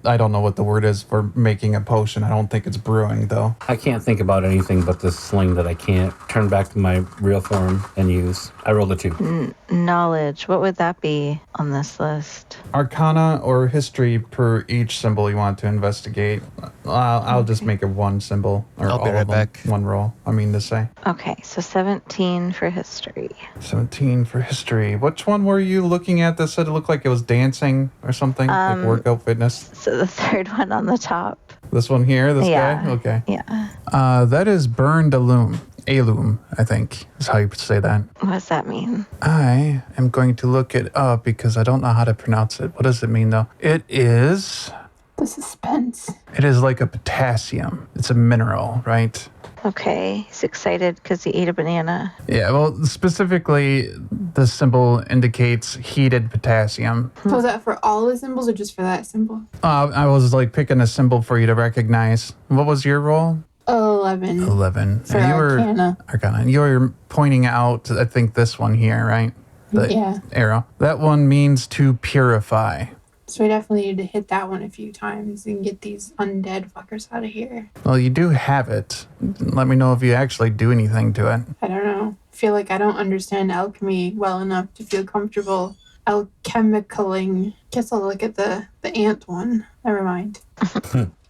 B: I don't know what the word is for making a potion. I don't think it's brewing, though.
A: I can't think about anything but this sling that I can't turn back to my real form and use. I rolled a 2.
F: Knowledge. What would that be on this list?
B: Arcana or history per each symbol you want to investigate. I'll just make it one symbol. Or
D: I'll be right back.
B: One roll, I mean to say.
F: Okay, so 17 for history.
B: 17 for history. Which one were you looking at that said it looked like it was dancing or something? Like workout fitness?
F: So the third one on the top.
B: This one here? This guy? Okay.
F: Yeah.
B: That is burned alum. Alum, I think, is how you say that.
F: What does that mean?
B: I am going to look it up because I don't know how to pronounce it. What does it mean, though? It is...
C: The suspense.
B: It is like a potassium. It's a mineral, right?
F: Okay, he's excited because he ate a banana.
B: Yeah, well, specifically, the symbol indicates heated potassium.
C: So is that for all the symbols or just for that symbol?
B: I was picking a symbol for you to recognize. What was your roll?
C: 11.
B: 11.
C: For
B: and you
C: Arcana.
B: Arcana. You were pointing out, I think, this one here, right? The arrow. That one means to purify.
C: So we definitely need to hit that one a few times and get these undead fuckers out of here.
B: Well, you do have it. Let me know if you actually do anything to it.
C: I don't know. I feel like I don't understand alchemy well enough to feel comfortable alchemicaling. Guess I'll look at the ant one. Never mind.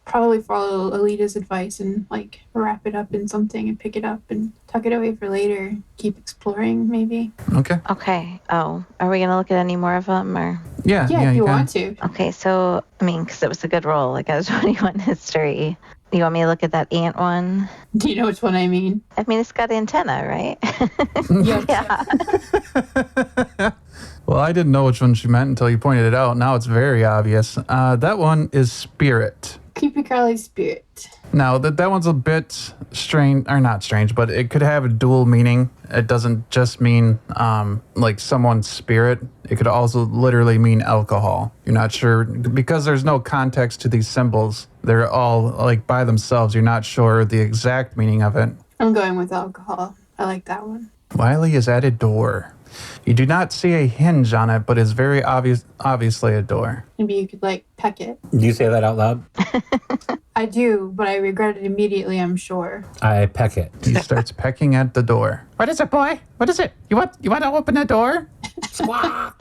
C: Probably follow Alita's advice and wrap it up in something and pick it up and tuck it away for later. Keep exploring, maybe.
F: Okay. Oh, are we gonna look at any more of them, or?
B: Yeah,
C: if you
B: can.
C: want to.
F: Okay, so because it was a good roll. I got a 21 history. You want me to look at that ant one?
C: Do you know which one I mean?
F: I mean, it's got antenna, right?
C: Yeah.
B: Well, I didn't know which one she meant until you pointed it out. Now it's very obvious. That one is spirit.
C: Creepy crawly spirit.
B: No, that one's a bit strange, or not strange, but it could have a dual meaning. It doesn't just mean like someone's spirit. It could also literally mean alcohol. You're not sure, because there's no context to these symbols. They're all like by themselves. You're not sure the exact meaning of it.
C: I'm going with alcohol. I like that one.
B: Wiley is at a door. You do not see a hinge on it, but it's very obviously a door.
C: Maybe you could like peck it.
A: Do you say that out loud?
C: I do, but I regret it immediately, I'm sure.
A: I peck it.
B: He starts pecking at the door. What is it, boy? What is it? You want to open the door?
A: Squawk.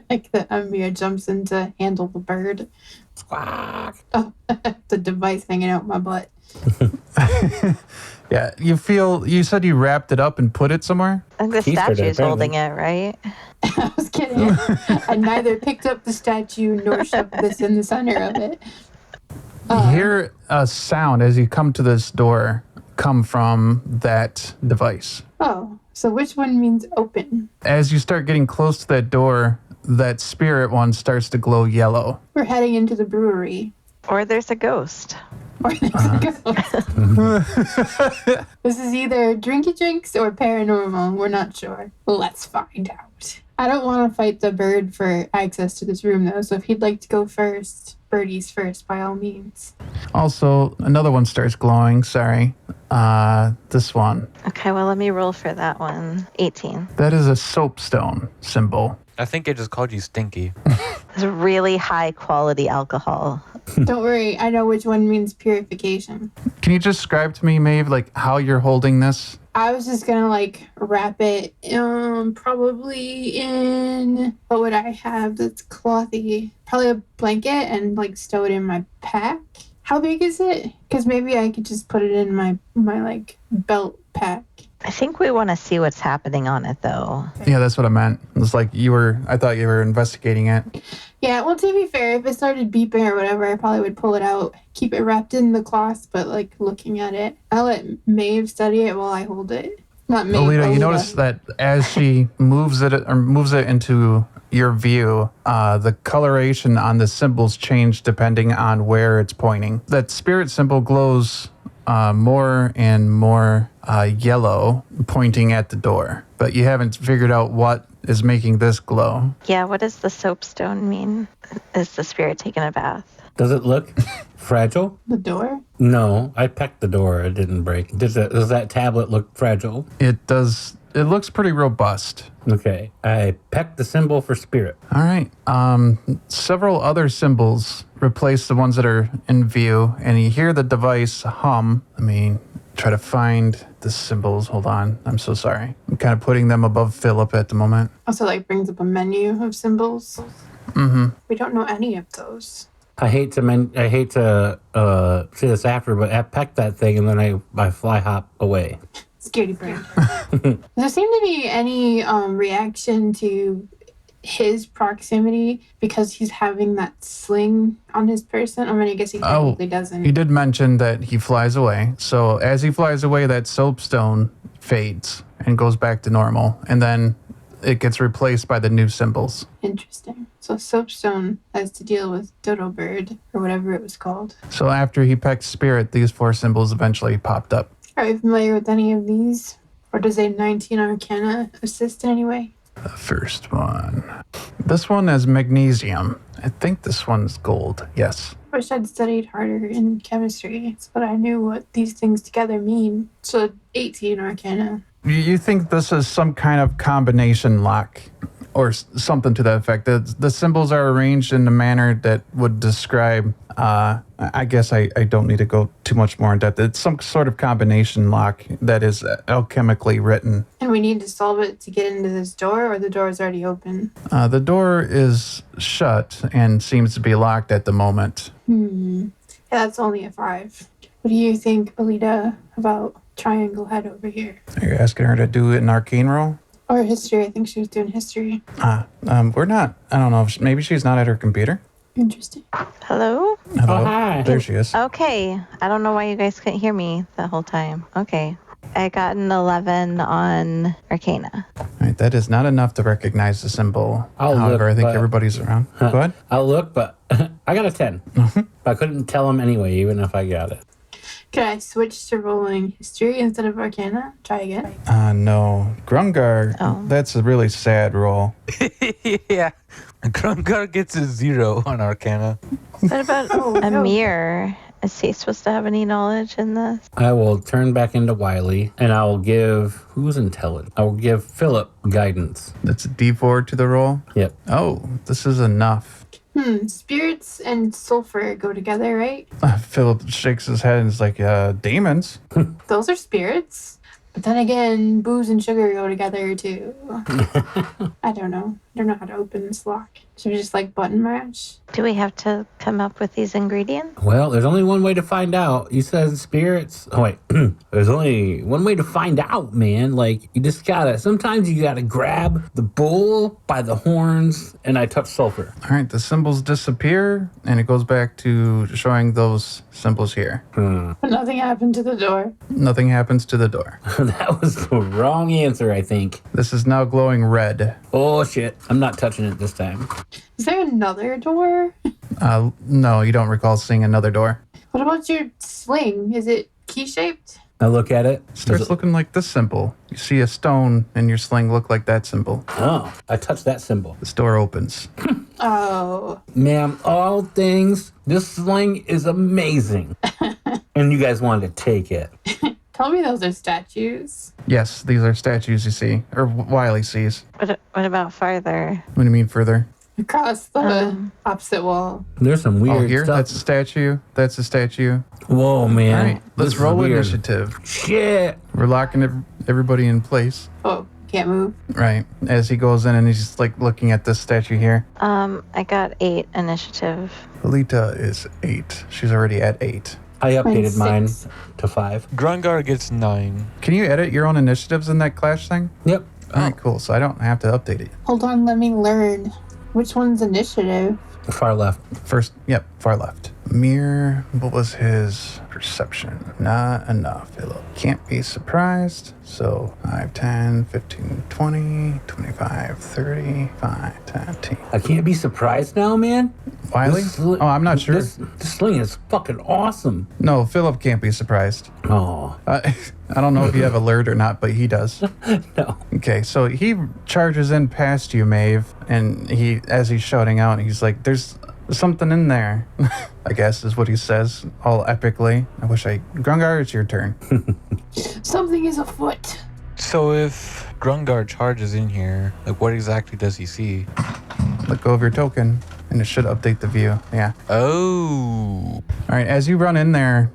C: Like the Amir jumps in to handle the bird.
A: Squawk.
C: Oh, the device hanging out my butt.
B: Yeah, you said you wrapped it up and put it somewhere?
F: I think the
A: Keith did it,
F: statue's holding
A: apparently.
F: it, right?
C: I was kidding. I neither picked up the statue nor shoved this in the center of it.
B: You hear a sound as you come to this door come from that device.
C: Oh, so which one means open?
B: As you start getting close to that door, that spirit one starts to glow yellow.
C: We're heading into the brewery.
F: Or there's a ghost.
C: Or there's a ghost. This is either drinky drinks or paranormal. We're not sure. Let's find out. I don't want to fight the bird for access to this room, though. So if he'd like to go first, birdies first, by all means.
B: Also, another one starts glowing. Sorry. This one.
F: Okay, well, let me roll for that one. 18.
B: That is a soapstone symbol.
D: I think it just called you stinky.
F: It's really high quality alcohol.
C: Don't worry. I know which one means purification.
B: Can you describe to me, Mhaeve, like how you're holding this?
C: I was just gonna like wrap it probably in, what would I have that's clothy? Probably a blanket and like stow it in my pack. How big is it? Because maybe I could just put it in my like belt pack.
F: I think we want to see what's happening on it, though.
B: Yeah, that's what I meant. It was like I thought you were investigating it.
C: Yeah, well, to be fair, if it started beeping or whatever, I probably would pull it out, keep it wrapped in the cloth, but like looking at it. I'll let Mhaeve study it while I hold it. Not Mhaeve.
B: Olita, you
C: Olita.
B: notice that as she moves it into your view, the coloration on the symbols change depending on where it's pointing. That spirit symbol glows more and more yellow, pointing at the door. But you haven't figured out what is making this glow.
F: Yeah, what does the soapstone mean? Is the spirit taking a bath?
A: Does it look fragile?
C: The door?
A: No, I pecked the door. It didn't break. Does that tablet look fragile?
B: It does. It looks pretty robust.
A: Okay, I pecked the symbol for spirit.
B: All right. Several other symbols replace the ones that are in view, and you hear the device hum. Let me try to find the symbols. Hold on. I'm so sorry. I'm kind of putting them above Philip at the moment.
C: Also, like, brings up a menu of symbols.
B: Mm-hmm.
C: We don't know any of those.
A: I hate to say this after, but I pecked that thing and then I fly hop away.
C: Scaredy brain. Does there seem to be any reaction to his proximity because he's having that sling on his person? I mean, I guess he technically doesn't.
B: He did mention that he flies away. So as he flies away, that soapstone fades and goes back to normal. And then it gets replaced by the new symbols.
C: Interesting. So soapstone has to deal with dodo bird or whatever it was called.
B: So after he pecked spirit, these 4 symbols eventually popped up.
C: Are you familiar with any of these? Or does a 19 Arcana assist in any way?
B: The first one. This one is magnesium. I think this one's gold. Yes.
C: I wish I'd studied harder in chemistry so that I knew what these things together mean. So 18 Arcana.
B: You think this is some kind of combination lock or something to that effect. The symbols are arranged in a manner that would describe, I guess I don't need to go too much more in depth. It's some sort of combination lock that is alchemically written.
C: And we need to solve it to get into this door, or the door is already open?
B: The door is shut and seems to be locked at the moment.
C: Yeah, that's only a 5. What do you think, Olita, about Triangle Head over here?
B: Are you asking her to do an arcane roll?
C: Or history. I think she was doing history.
B: We're not. I don't know. Maybe she's not at her computer.
C: Interesting.
F: Hello?
B: Hello?
A: Oh, hi.
B: There she is.
F: Okay. I don't know why you guys couldn't hear me the whole time. Okay. I got an 11 on Arcana.
B: All right, that is not enough to recognize the symbol.
A: I'll
B: However,
A: look,
B: I think
A: but-
B: everybody's around. Go ahead.
A: I'll look, but I got a 10. I couldn't tell him anyway, even if I got it.
C: Could I switch to rolling history instead of Arcana? Try again.
B: No. Grungar, that's a really sad roll.
D: Yeah. Grungar gets a 0 on Arcana.
F: What about a mirror? Is he supposed to have any knowledge in this?
A: I will turn back into Wiley, and I will give... Who's intelligent? I will give Philip guidance.
B: That's a D4 to the roll?
A: Yep.
B: Oh, this is enough.
C: Spirits and sulfur go together, right?
B: Philip shakes his head and is like, demons?
C: Those are spirits. But then again, booze and sugar go together too. I don't know. I don't know how to open this lock. Should we just button mash?
F: Do we have to come up with these ingredients?
A: Well, there's only one way to find out. You said spirits. Oh, wait. There's only one way to find out, man. You just gotta... Sometimes you gotta grab the bull by the horns, and I touch sulfur.
B: All right, the symbols disappear, and it goes back to showing those symbols here.
C: But nothing happened to the door.
B: Nothing happens to the door.
A: That was the wrong answer, I think.
B: This is now glowing red.
A: Oh, shit. I'm not touching it this time.
C: Is there another door?
B: No, you don't recall seeing another door.
C: What about your sling? Is it key-shaped?
A: I look at it.
B: Starts looking like this symbol. You see a stone in your sling look like that symbol.
A: Oh, I touch that symbol.
B: This door opens.
C: Oh.
A: Ma'am, all things, this sling is amazing. And you guys wanted to take it.
C: Tell me those are statues.
B: Yes, these are statues you see, or Wiley sees.
F: What about farther?
B: What do you mean further?
C: Across the opposite wall.
A: There's some weird
B: Here,
A: stuff.
B: that's a statue. That's a statue.
A: Whoa, man.
B: All right, let's
A: This is
B: roll
A: weird.
B: initiative.
A: Shit.
B: We're locking everybody in place.
C: Oh, can't move.
B: Right. As he goes in and he's just looking at this statue here.
F: I got 8 initiative.
B: Olita is 8. She's already at 8.
A: I updated mine
C: Mine's 6.
A: to 5.
D: Grungar gets 9.
B: Can you edit your own initiatives in that Clash thing?
A: Yep.
B: All right, cool. So I don't have to update it.
C: Hold on, let me learn. Which one's initiative?
A: Far left.
B: First, far left. Mir, what was his perception? Not enough. Philip can't be surprised. So 5, 10, 15, 20, 25, 30, 5, 10, 10.
A: I can't be surprised now, man.
B: Wiley? Oh, I'm not sure.
A: This sling is fucking awesome.
B: No, Philip can't be surprised.
A: Oh,
B: I don't know if you have alert or not, but he does.
A: no.
B: Okay, so he charges in past you, Mhaeve, and as he's shouting out, he's like, there's something in there, I guess is what he says, all epically. Grungar, it's your turn.
C: Something is afoot.
D: So if Grungar charges in here, what exactly does he see?
B: Let go of your token, and it should update the view. Yeah.
D: Oh.
B: All right, as you run in there,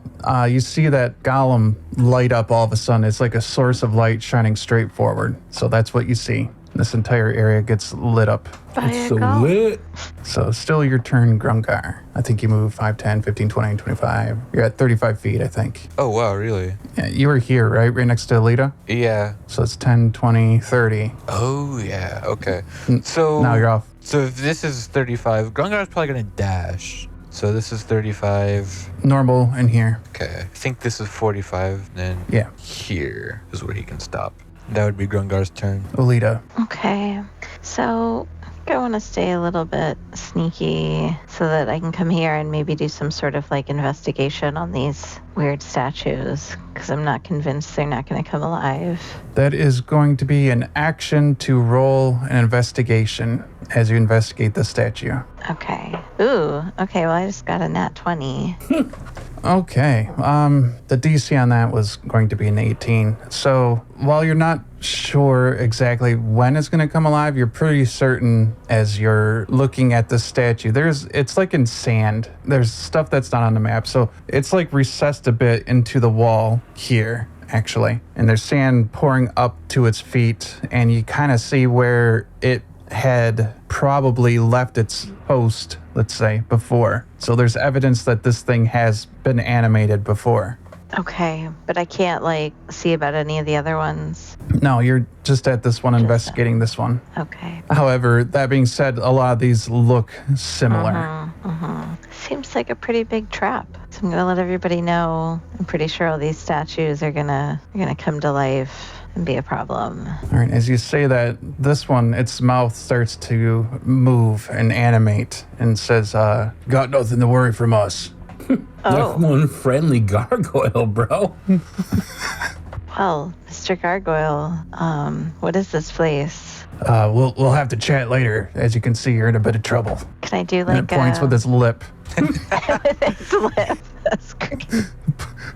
B: you see that golem light up all of a sudden. It's like a source of light shining straight forward. So that's what you see. This entire area gets lit up.
A: It's so lit.
B: So still your turn, Grungar. I think you move 5, 10, 15, 20, 25. You're at 35 feet, I think.
D: Oh, wow, really?
B: Yeah, you were here, right? Right next to Olita?
D: Yeah.
B: So it's 10, 20, 30.
D: Oh, yeah. Okay. So
B: Now you're off.
D: So if this is 35, Grungar's probably going to dash. So this is 35.
B: Normal in here.
D: Okay. I think this is 45. Then here is where he can stop. That would be Grungar's turn.
B: Olita.
F: Okay. So I want to stay a little bit sneaky so that I can come here and maybe do some sort of investigation on these weird statues, because I'm not convinced they're not going to come alive.
B: That is going to be an action to roll an investigation as you investigate the statue.
F: Okay. Ooh. Okay. Well, I just got a nat 20.
B: Okay. The DC on that was going to be an 18. So while you're not sure exactly when it's going to come alive, you're pretty certain as you're looking at the statue. It's like in sand. There's stuff that's not on the map. So it's recessed a bit into the wall here, actually. And there's sand pouring up to its feet. And you kind of see where it had probably left its host, let's say, before. So there's evidence that this thing has been animated before.
F: Okay, but I can't see about any of the other ones.
B: No, you're just at this one, investigating this one.
F: Okay.
B: However, that being said, a lot of these look similar.
F: Seems like a pretty big trap. So I'm gonna let everybody know. I'm pretty sure all these statues are gonna come to life and be a problem.
B: All right, as you say that, this one, its mouth starts to move and animate and says, got nothing to worry from us.
F: Oh,
A: That's one friendly gargoyle, bro.
F: well, Mr. Gargoyle, what is this place?
B: We'll have to chat later. As you can see, you're in a bit of trouble.
F: Can I do
B: And
F: like
B: it points with its lip.
F: its lip? That's great.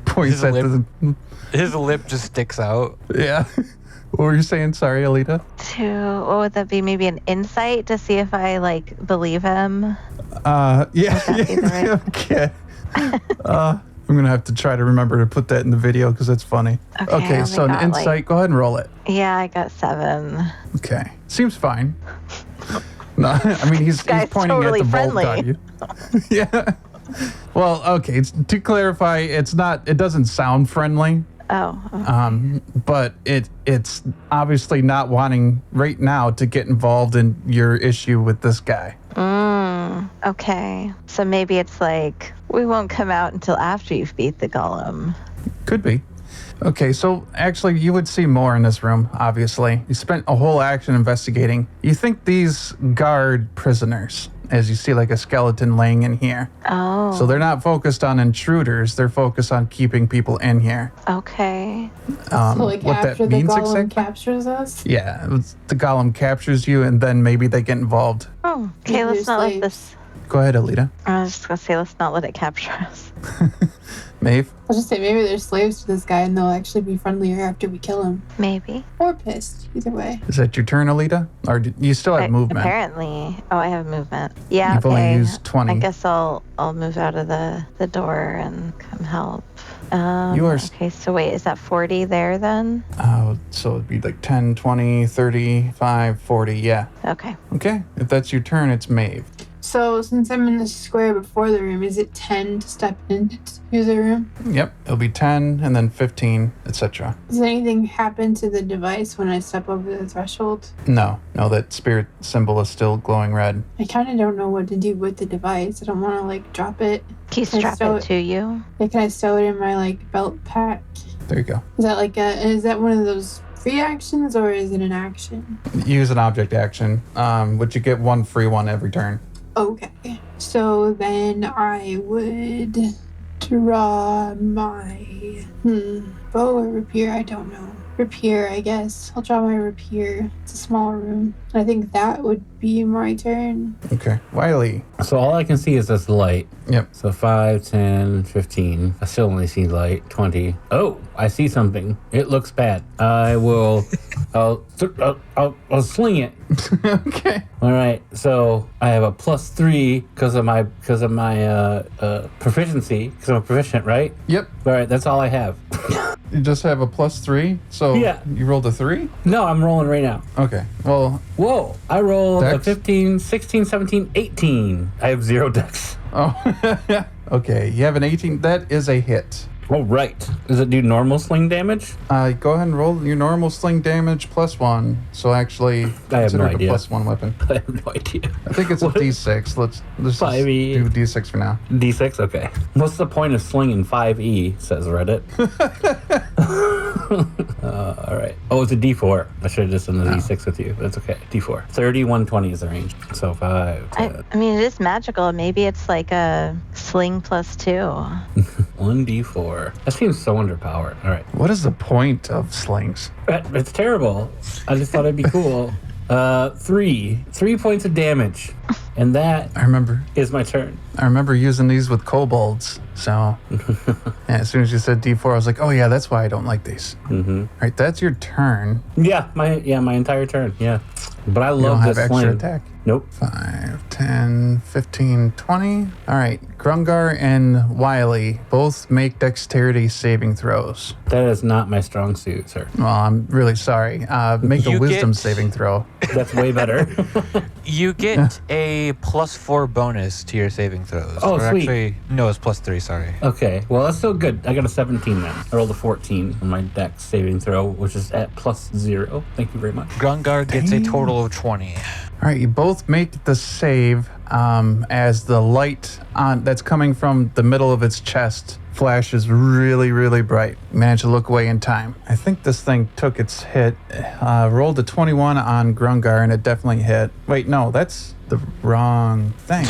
B: Points
D: His
B: at
D: lip.
B: the...
D: His lip just sticks out.
B: Yeah. What were you saying? Sorry, Olita?
F: What would that be? Maybe an insight to see if I like believe him?
B: Yeah.
F: Would that be the right-
B: Okay. I'm gonna have to try to remember to put that in the video because it's funny.
F: Okay, I
B: so
F: only
B: an
F: got,
B: insight. Go ahead and roll it.
F: Yeah, I got 7.
B: Okay. Seems fine. No, I mean he's
F: guy's
B: pointing
F: totally
B: at the bolt
F: friendly.
B: on you. Yeah. Well, okay. To clarify, it's not. It doesn't sound friendly.
F: Oh, okay.
B: But it's obviously not wanting right now to get involved in your issue with this guy.
F: Okay. So maybe it's like, we won't come out until after you've beat the golem.
B: Could be. Okay, so actually you would see more in this room, obviously. You spent a whole action investigating. You think these guard prisoners, as you see like a skeleton laying in here.
F: Oh.
B: So they're not focused on intruders, they're focused on keeping people in here.
F: Okay.
C: So like
B: what that
C: after the
B: means
C: golem
B: exactly?
C: captures us?
B: Yeah, the golem captures you and then maybe they get involved.
F: Oh, okay,
C: Maybe
F: let's not let
C: slaves.
F: this...
B: Go ahead, Olita.
F: I was just gonna say, let's not let it capture us.
B: Maeve?
C: I'll just say maybe they're slaves to this guy and they'll actually be friendlier after we kill him.
F: Maybe.
C: Or pissed, either way.
B: Is that your turn, Alita? Or you still have movement?
F: Apparently. Oh, I have movement. Yeah,
B: You've
F: okay.
B: only used 20.
F: I guess I'll move out of the door and come help.
B: You are...
F: Okay, so wait, is that 40 there then?
B: So it'd be like 10, 20, 35, 40, yeah.
F: Okay.
B: Okay, if that's your turn, it's Maeve.
C: So since I'm in the square before the room, is it 10 to step into the room?
B: Yep, it'll be 10 and then 15, etc.
C: Does anything happen to the device when I step over the threshold?
B: No, that spirit symbol is still glowing red.
C: I kind of don't know what to do with the device. I don't want to like drop it.
F: Can you
C: Can I
F: strap
C: sew
F: it to you?
C: Like, can I sew it in my like belt pack?
B: There you go.
C: Is that one of those free actions or is it an action?
B: Use an object action, which you get one free one every turn.
C: Okay. So then I would draw my bow or rapier, I don't know. Rapier, I guess. I'll draw my rapier. It's a small room. I think that would be my turn.
B: Okay, Wiley.
A: So all I can see is this light.
B: Yep.
A: So 5, 10, 15. I still only see light. 20. Oh, I see something. It looks bad. I'll sling it.
B: Okay.
A: All right. So I have a +3 because of my proficiency. Because I'm a proficient, right?
B: Yep.
A: All right. That's all I have.
B: You just have a +3, so
A: Yeah.
B: you rolled a 3?
A: No, I'm rolling right now.
B: Okay, well,
A: Whoa! I rolled a
B: Dex?
A: 15, 16, 17, 18. I have 0 dex.
B: oh, okay, you have an 18. That is a hit.
A: Oh, right. Does it do normal sling damage?
B: Go ahead and roll your normal sling damage +1. So actually,
A: I have
B: consider
A: no
B: it a
A: idea.
B: +1 weapon.
A: I have no idea.
B: I think it's a D6. Let's just
A: 5e.
B: do D6 for now.
A: D6? Okay. What's the point of slinging 5e, says Reddit. All right. Oh, it's a D4. I should have just done the D6 with you, but it's okay. D4. 30, 120 is the range. So 5, 10,
F: I mean, it is magical. Maybe it's like a sling +2.
A: 1d4. That seems so underpowered. All right.
B: What is the point of slings?
A: It's terrible. I just thought it'd be cool. 3 points of damage. And that
B: I remember
A: is my turn.
B: using these with kobolds. So yeah, as soon as you said D4, I was like, oh yeah, that's why I don't like these.
A: Mm-hmm.
B: All right, that's your turn.
A: Yeah, my entire turn. Yeah. But I
B: You
A: love
B: don't have
A: this
B: extra
A: sling.
B: attack.
A: Nope.
B: 5, 10, 15, 20. All right, Grungar and Wiley both make dexterity saving throws.
A: That is not my strong suit, sir.
B: Well, I'm really sorry. Make a
D: You
B: wisdom
D: get-
B: saving throw.
A: That's way better.
D: You get a +4 bonus to your saving throws.
A: Oh,
D: Or
A: sweet.
D: Actually, no, it's +3, sorry.
A: Okay, well, that's still good. I got a 17 then. I rolled a 14 on my dex saving throw, which is at +0. Thank you very much.
D: Grungar gets a
B: Dang.
D: total of 20.
B: All All right, you both make the save as the light that's coming from the middle of its chest flashes really, really bright. You manage to look away in time. I think this thing took its hit. Rolled a 21 on Grungar, and it definitely hit. Wait, no, that's the wrong thing.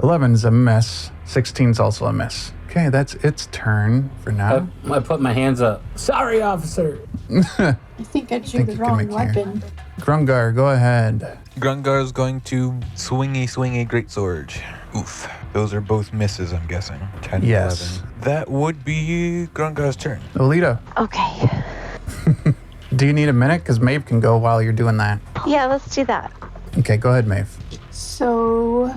B: 11 is a miss. 16 is also a miss. Okay, that's its turn for now.
A: I put my hands up. Sorry, officer.
C: I think I drew the
B: you can
C: wrong
B: make your-
C: weapon.
B: Grungar, go ahead.
D: Grungar is going to swingy greatsword. Oof. Those are both misses, I'm guessing. 10 and
B: Yes.
D: 11. That would be Grungar's turn.
B: Olita,
F: Okay.
B: do you need a minute? Because Mhaeve can go while you're doing that.
F: Yeah, let's do that.
B: Okay, go ahead, Mhaeve.
C: So,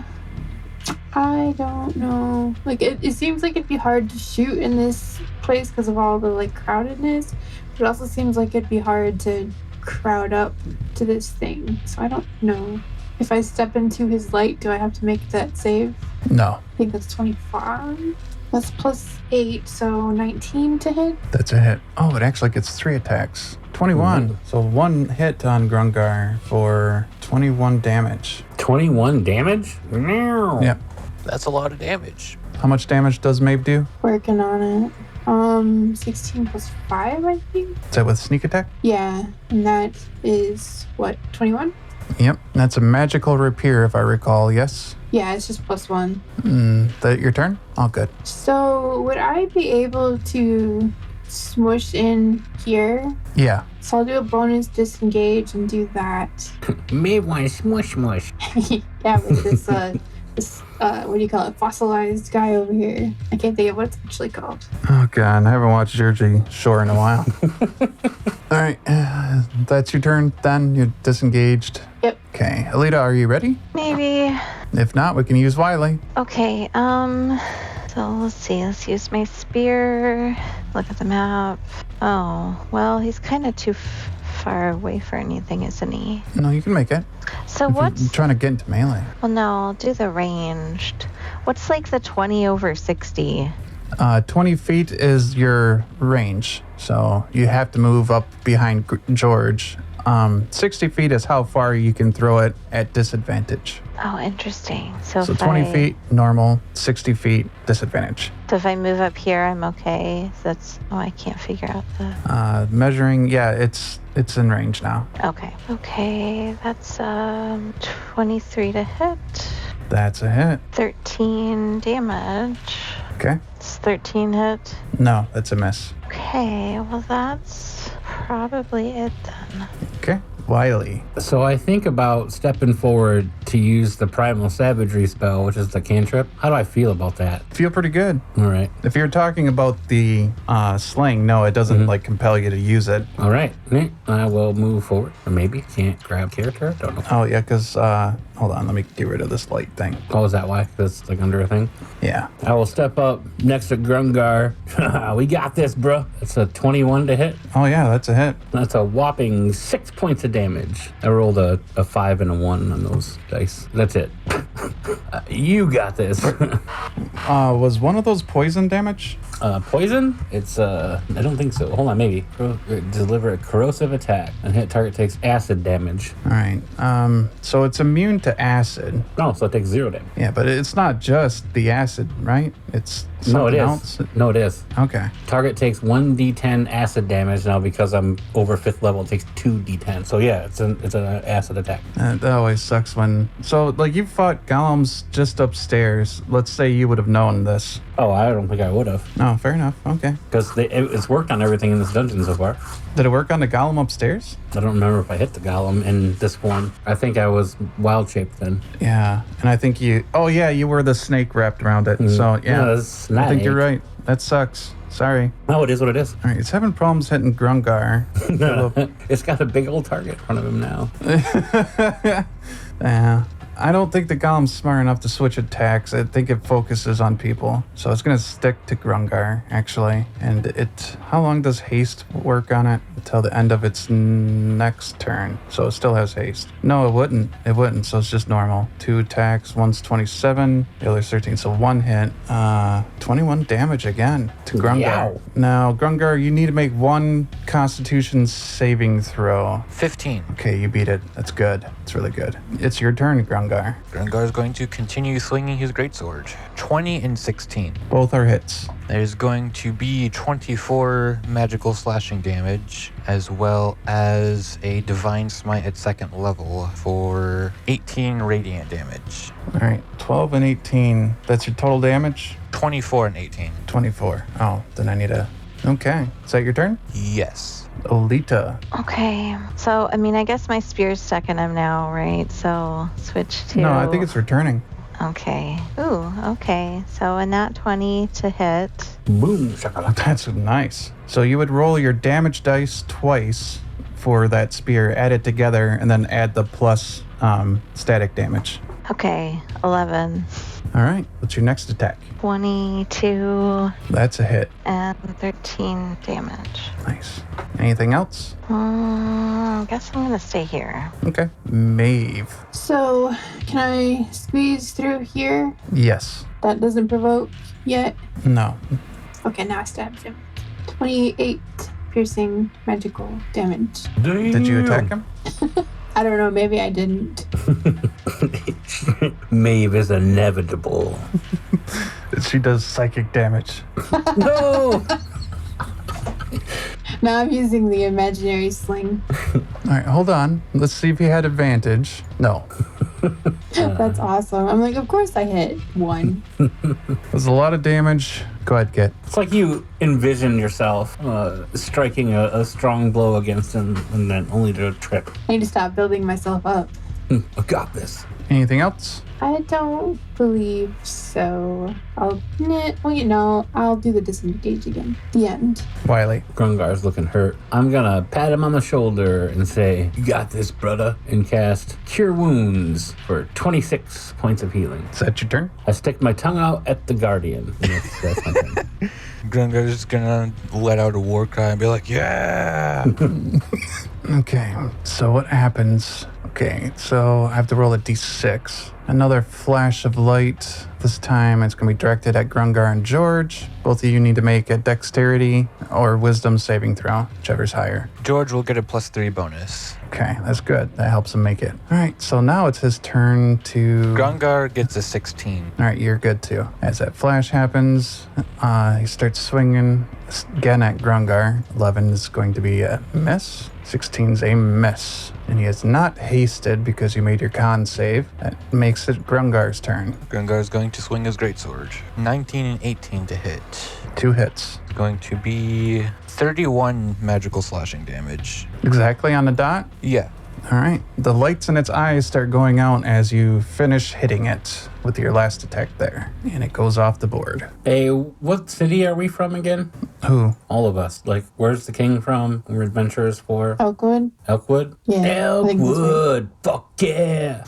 C: I don't know. Like, it seems like it'd be hard to shoot in this place because of all the, like, crowdedness. But it also seems like it'd be hard to crowd up to this thing. So I don't know. If I step into his light, do I have to make that save?
B: No,
C: I think that's 25. That's plus 8, so 19 to hit.
B: that's a hit. Oh, it actually gets 3 attacks. 21. So 1 hit on Grungar for 21 damage.
A: 21 damage? No.
B: Yep.
D: That's a lot of damage.
B: How much damage does Mhaeve do?
C: Working on it. 16 plus 5, I think.
B: Is that with sneak attack?
C: Yeah, and that is what, 21?
B: Yep. That's a magical rapier, if I recall. Yes.
C: Yeah, it's just plus 1.
B: That your turn? All good.
C: So, would I be able to smush in here?
B: Yeah.
C: So I'll do a bonus disengage and do that.
A: May want smush.
C: Yeah, with this what do you call it? Fossilized guy over here. I can't think of what it's actually called.
B: Oh, God. I haven't watched Jersey Shore in a while. All right. That's your turn then? You're disengaged?
C: Yep.
B: Okay. Olita, are you ready?
F: Maybe.
B: If not, we can use Wiley.
F: Okay, so let's see. Let's use my spear. Look at the map. Oh, well, he's kind of too far away for anything, isn't he?
B: No, you can make it.
F: So
B: If you're
F: what's...
B: trying to get into melee.
F: Well, no, I'll do the ranged. What's like the 20 over 60?
B: 20 feet is your range, so you have to move up behind George. 60 feet is how far you can throw it at disadvantage.
F: Oh, interesting. So
B: So
F: if
B: 20 feet, normal. 60 feet, disadvantage.
F: So if I move up here, I'm okay. So that's... Oh, I can't figure out the...
B: Measuring, yeah, it's in range now.
F: Okay. Okay, that's 23 to hit.
B: That's a hit.
F: 13 damage.
B: Okay.
F: It's 13 hit.
B: No, that's a miss.
F: Okay, well that's probably it then.
B: Okay. Wiley.
A: So I think about stepping forward to use the Primal Savagery spell, which is the cantrip. How do I feel about that?
B: Feel pretty good.
A: All right.
B: If you're talking about the sling, no, it doesn't like compel you to use it.
A: All right. I will move forward. Or maybe can't grab character. Don't know.
B: Oh, yeah, because, hold on, let me get rid of this light thing.
A: Oh, is that why? Because it's like under a thing?
B: Yeah.
A: I will step up next to Grungar. We got this, bro. It's a 21 to hit.
B: Oh, yeah, that's a hit.
A: That's a whopping 6 points of damage. I rolled a 5 and a 1 on those dice. That's it. You got this.
B: Was one of those poison damage?
A: Poison? It's, I don't think so. Hold on, maybe. Deliver a corrosive attack and hit target takes acid damage.
B: All right. So it's immune to acid.
A: No, so it takes 0 damage.
B: Yeah, but it's not just the acid, right? It's something
A: No, it is.
B: else.
A: No, it is.
B: Okay.
A: Target takes 1d10 acid damage. Now, because I'm over 5th level, it takes 2d10. So, yeah, it's an acid attack.
B: That always sucks when... So, like, you fought golems just upstairs. Let's say you would have known this.
A: Oh, I don't think I would have.
B: No, fair enough. Okay.
A: Because it's worked on everything in this dungeon so far.
B: Did it work on the golem upstairs?
A: I don't remember if I hit the golem in this form. I think I was wild-shaped then.
B: Yeah. And I think you... Oh, yeah, you were the snake wrapped around it. So, yeah.
A: That's
B: I think
A: snake.
B: you're right. That sucks. Sorry.
A: No, it is what it is.
B: All right, it's having problems hitting Grungar.
A: It's got a big old target in front of him now.
B: Yeah. I don't think the golem's smart enough to switch attacks. I think it focuses on people. So it's going to stick to Grungar, actually. And how long does haste work on it? until the end of its next turn. So it still has haste. No, it wouldn't. It wouldn't. So it's just normal. 2 attacks. One's 27. The other's 13. So 1 hit. 21 damage again to Grungar.
A: Yow.
B: Now, Grungar, you need to make 1 Constitution saving throw.
D: 15.
B: Okay, you beat it. That's good. It's really good. It's your turn, Grungar.
D: Grungar is going to continue swinging his greatsword. 20 and 16.
B: Both are hits.
D: There's going to be 24 magical slashing damage, as well as a divine smite at 2nd level for 18 radiant damage.
B: All right, 12 and 18. That's your total damage?
D: 24 and 18.
B: 24. Oh, then I need a... Okay. Is that your turn?
D: Yes.
B: Olita.
F: Okay. So, I mean, I guess my spear's stuck in him now, right? So, switch to...
B: No, I think it's returning.
F: Okay. Ooh, okay. So, a nat 20 to hit.
A: Boom, shakalaka.
B: That's nice. So you would roll your damage dice twice for that spear, add it together, and then add the plus static damage.
F: Okay, 11.
B: All right. What's your next attack?
F: 22
B: That's a hit.
F: and 13 damage.
B: Nice. Anything else?
F: I guess I'm gonna stay here.
B: Okay. Mhaeve.
C: So, can I squeeze through here?
B: Yes.
C: That doesn't provoke yet.
B: No.
C: Okay, now I stabbed him. 28 piercing magical damage.
B: Did you attack him?
C: I don't know, maybe I didn't.
A: Mhaeve is inevitable.
B: She does psychic damage.
A: No!
C: Now I'm using the imaginary sling.
B: All right, hold on. Let's see if he had advantage. No.
C: That's awesome. I'm like, of course I hit 1.
B: There's a lot of damage. Go ahead, Kit.
A: It's like you envision yourself striking a strong blow against him and then only to trip.
C: I need to stop building myself up.
A: I got this.
B: Anything else?
C: I don't believe so. I'll do the disengage again. The end.
B: Wiley.
A: Grungar's looking hurt. I'm gonna pat him on the shoulder and say, "You got this, brother," and cast Cure Wounds for 26 points of healing.
B: Is that your turn?
A: I stick my tongue out at the Guardian. And that's my turn.
D: Grungar's just gonna let out a war cry and be like, yeah!
B: Okay, so what happens? Okay, so I have to roll a d6. Another flash of light. This time it's going to be directed at Grungar and George. Both of you need to make a dexterity or wisdom saving throw, whichever's higher.
D: George will get a +3 bonus.
B: Okay, that's good. That helps him make it. All right, so now it's his turn to...
D: Grungar gets a 16.
B: All right, you're good too. As that flash happens, he starts swinging again at Grungar. 11 is going to be a miss. 16's a miss. And he is not hasted because you made your con save. That makes it Grungar's turn.
D: Grungar is going to swing his greatsword. 19 and 18 to hit.
B: 2 hits.
D: It's going to be 31 magical slashing damage.
B: Exactly on the dot?
D: Yeah.
B: All right. The lights in its eyes start going out as you finish hitting it with your last attack there. And it goes off the board.
A: Hey, what city are we from again?
B: Who?
A: All of us. Like, where's the king from? We're adventurers for
C: Elkwood?
A: Elkwood?
C: Yeah, I think that's right.
A: Elkwood! Fuck yeah!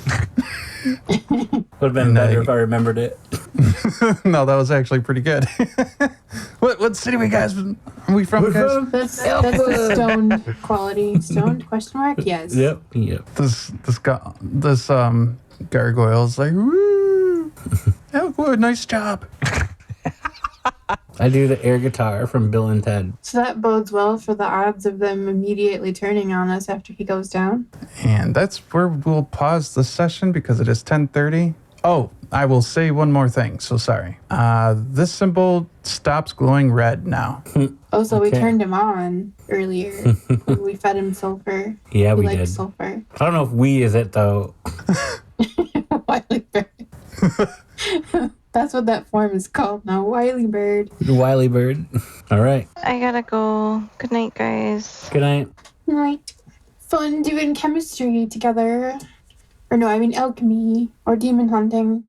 A: Would have been better if I remembered it.
B: No, that was actually pretty good. What city we guys are we from, guys?
C: That's the stoned quality. Stoned? Question mark? Yes.
A: Yep.
B: This gargoyle's like, woo! Elkwood, nice job.
A: I do the air guitar from Bill and Ted.
C: So that bodes well for the odds of them immediately turning on us after he goes down.
B: And that's where we'll pause the session because it is 10:30. Oh, I will say one more thing. So sorry. This symbol stops glowing red now.
C: Oh, so we
A: Okay.
C: turned him on earlier. When we fed him sulfur.
A: Yeah, we
C: likes
A: did.
C: sulfur.
A: I don't know if we is it, though.
C: Wiley bird. That's what that form is called now. Wiley bird.
A: The Wiley bird. All right.
F: I gotta go. Good night, guys.
A: Good night.
C: Right. Fun doing chemistry together. Or no, I mean alchemy or demon hunting.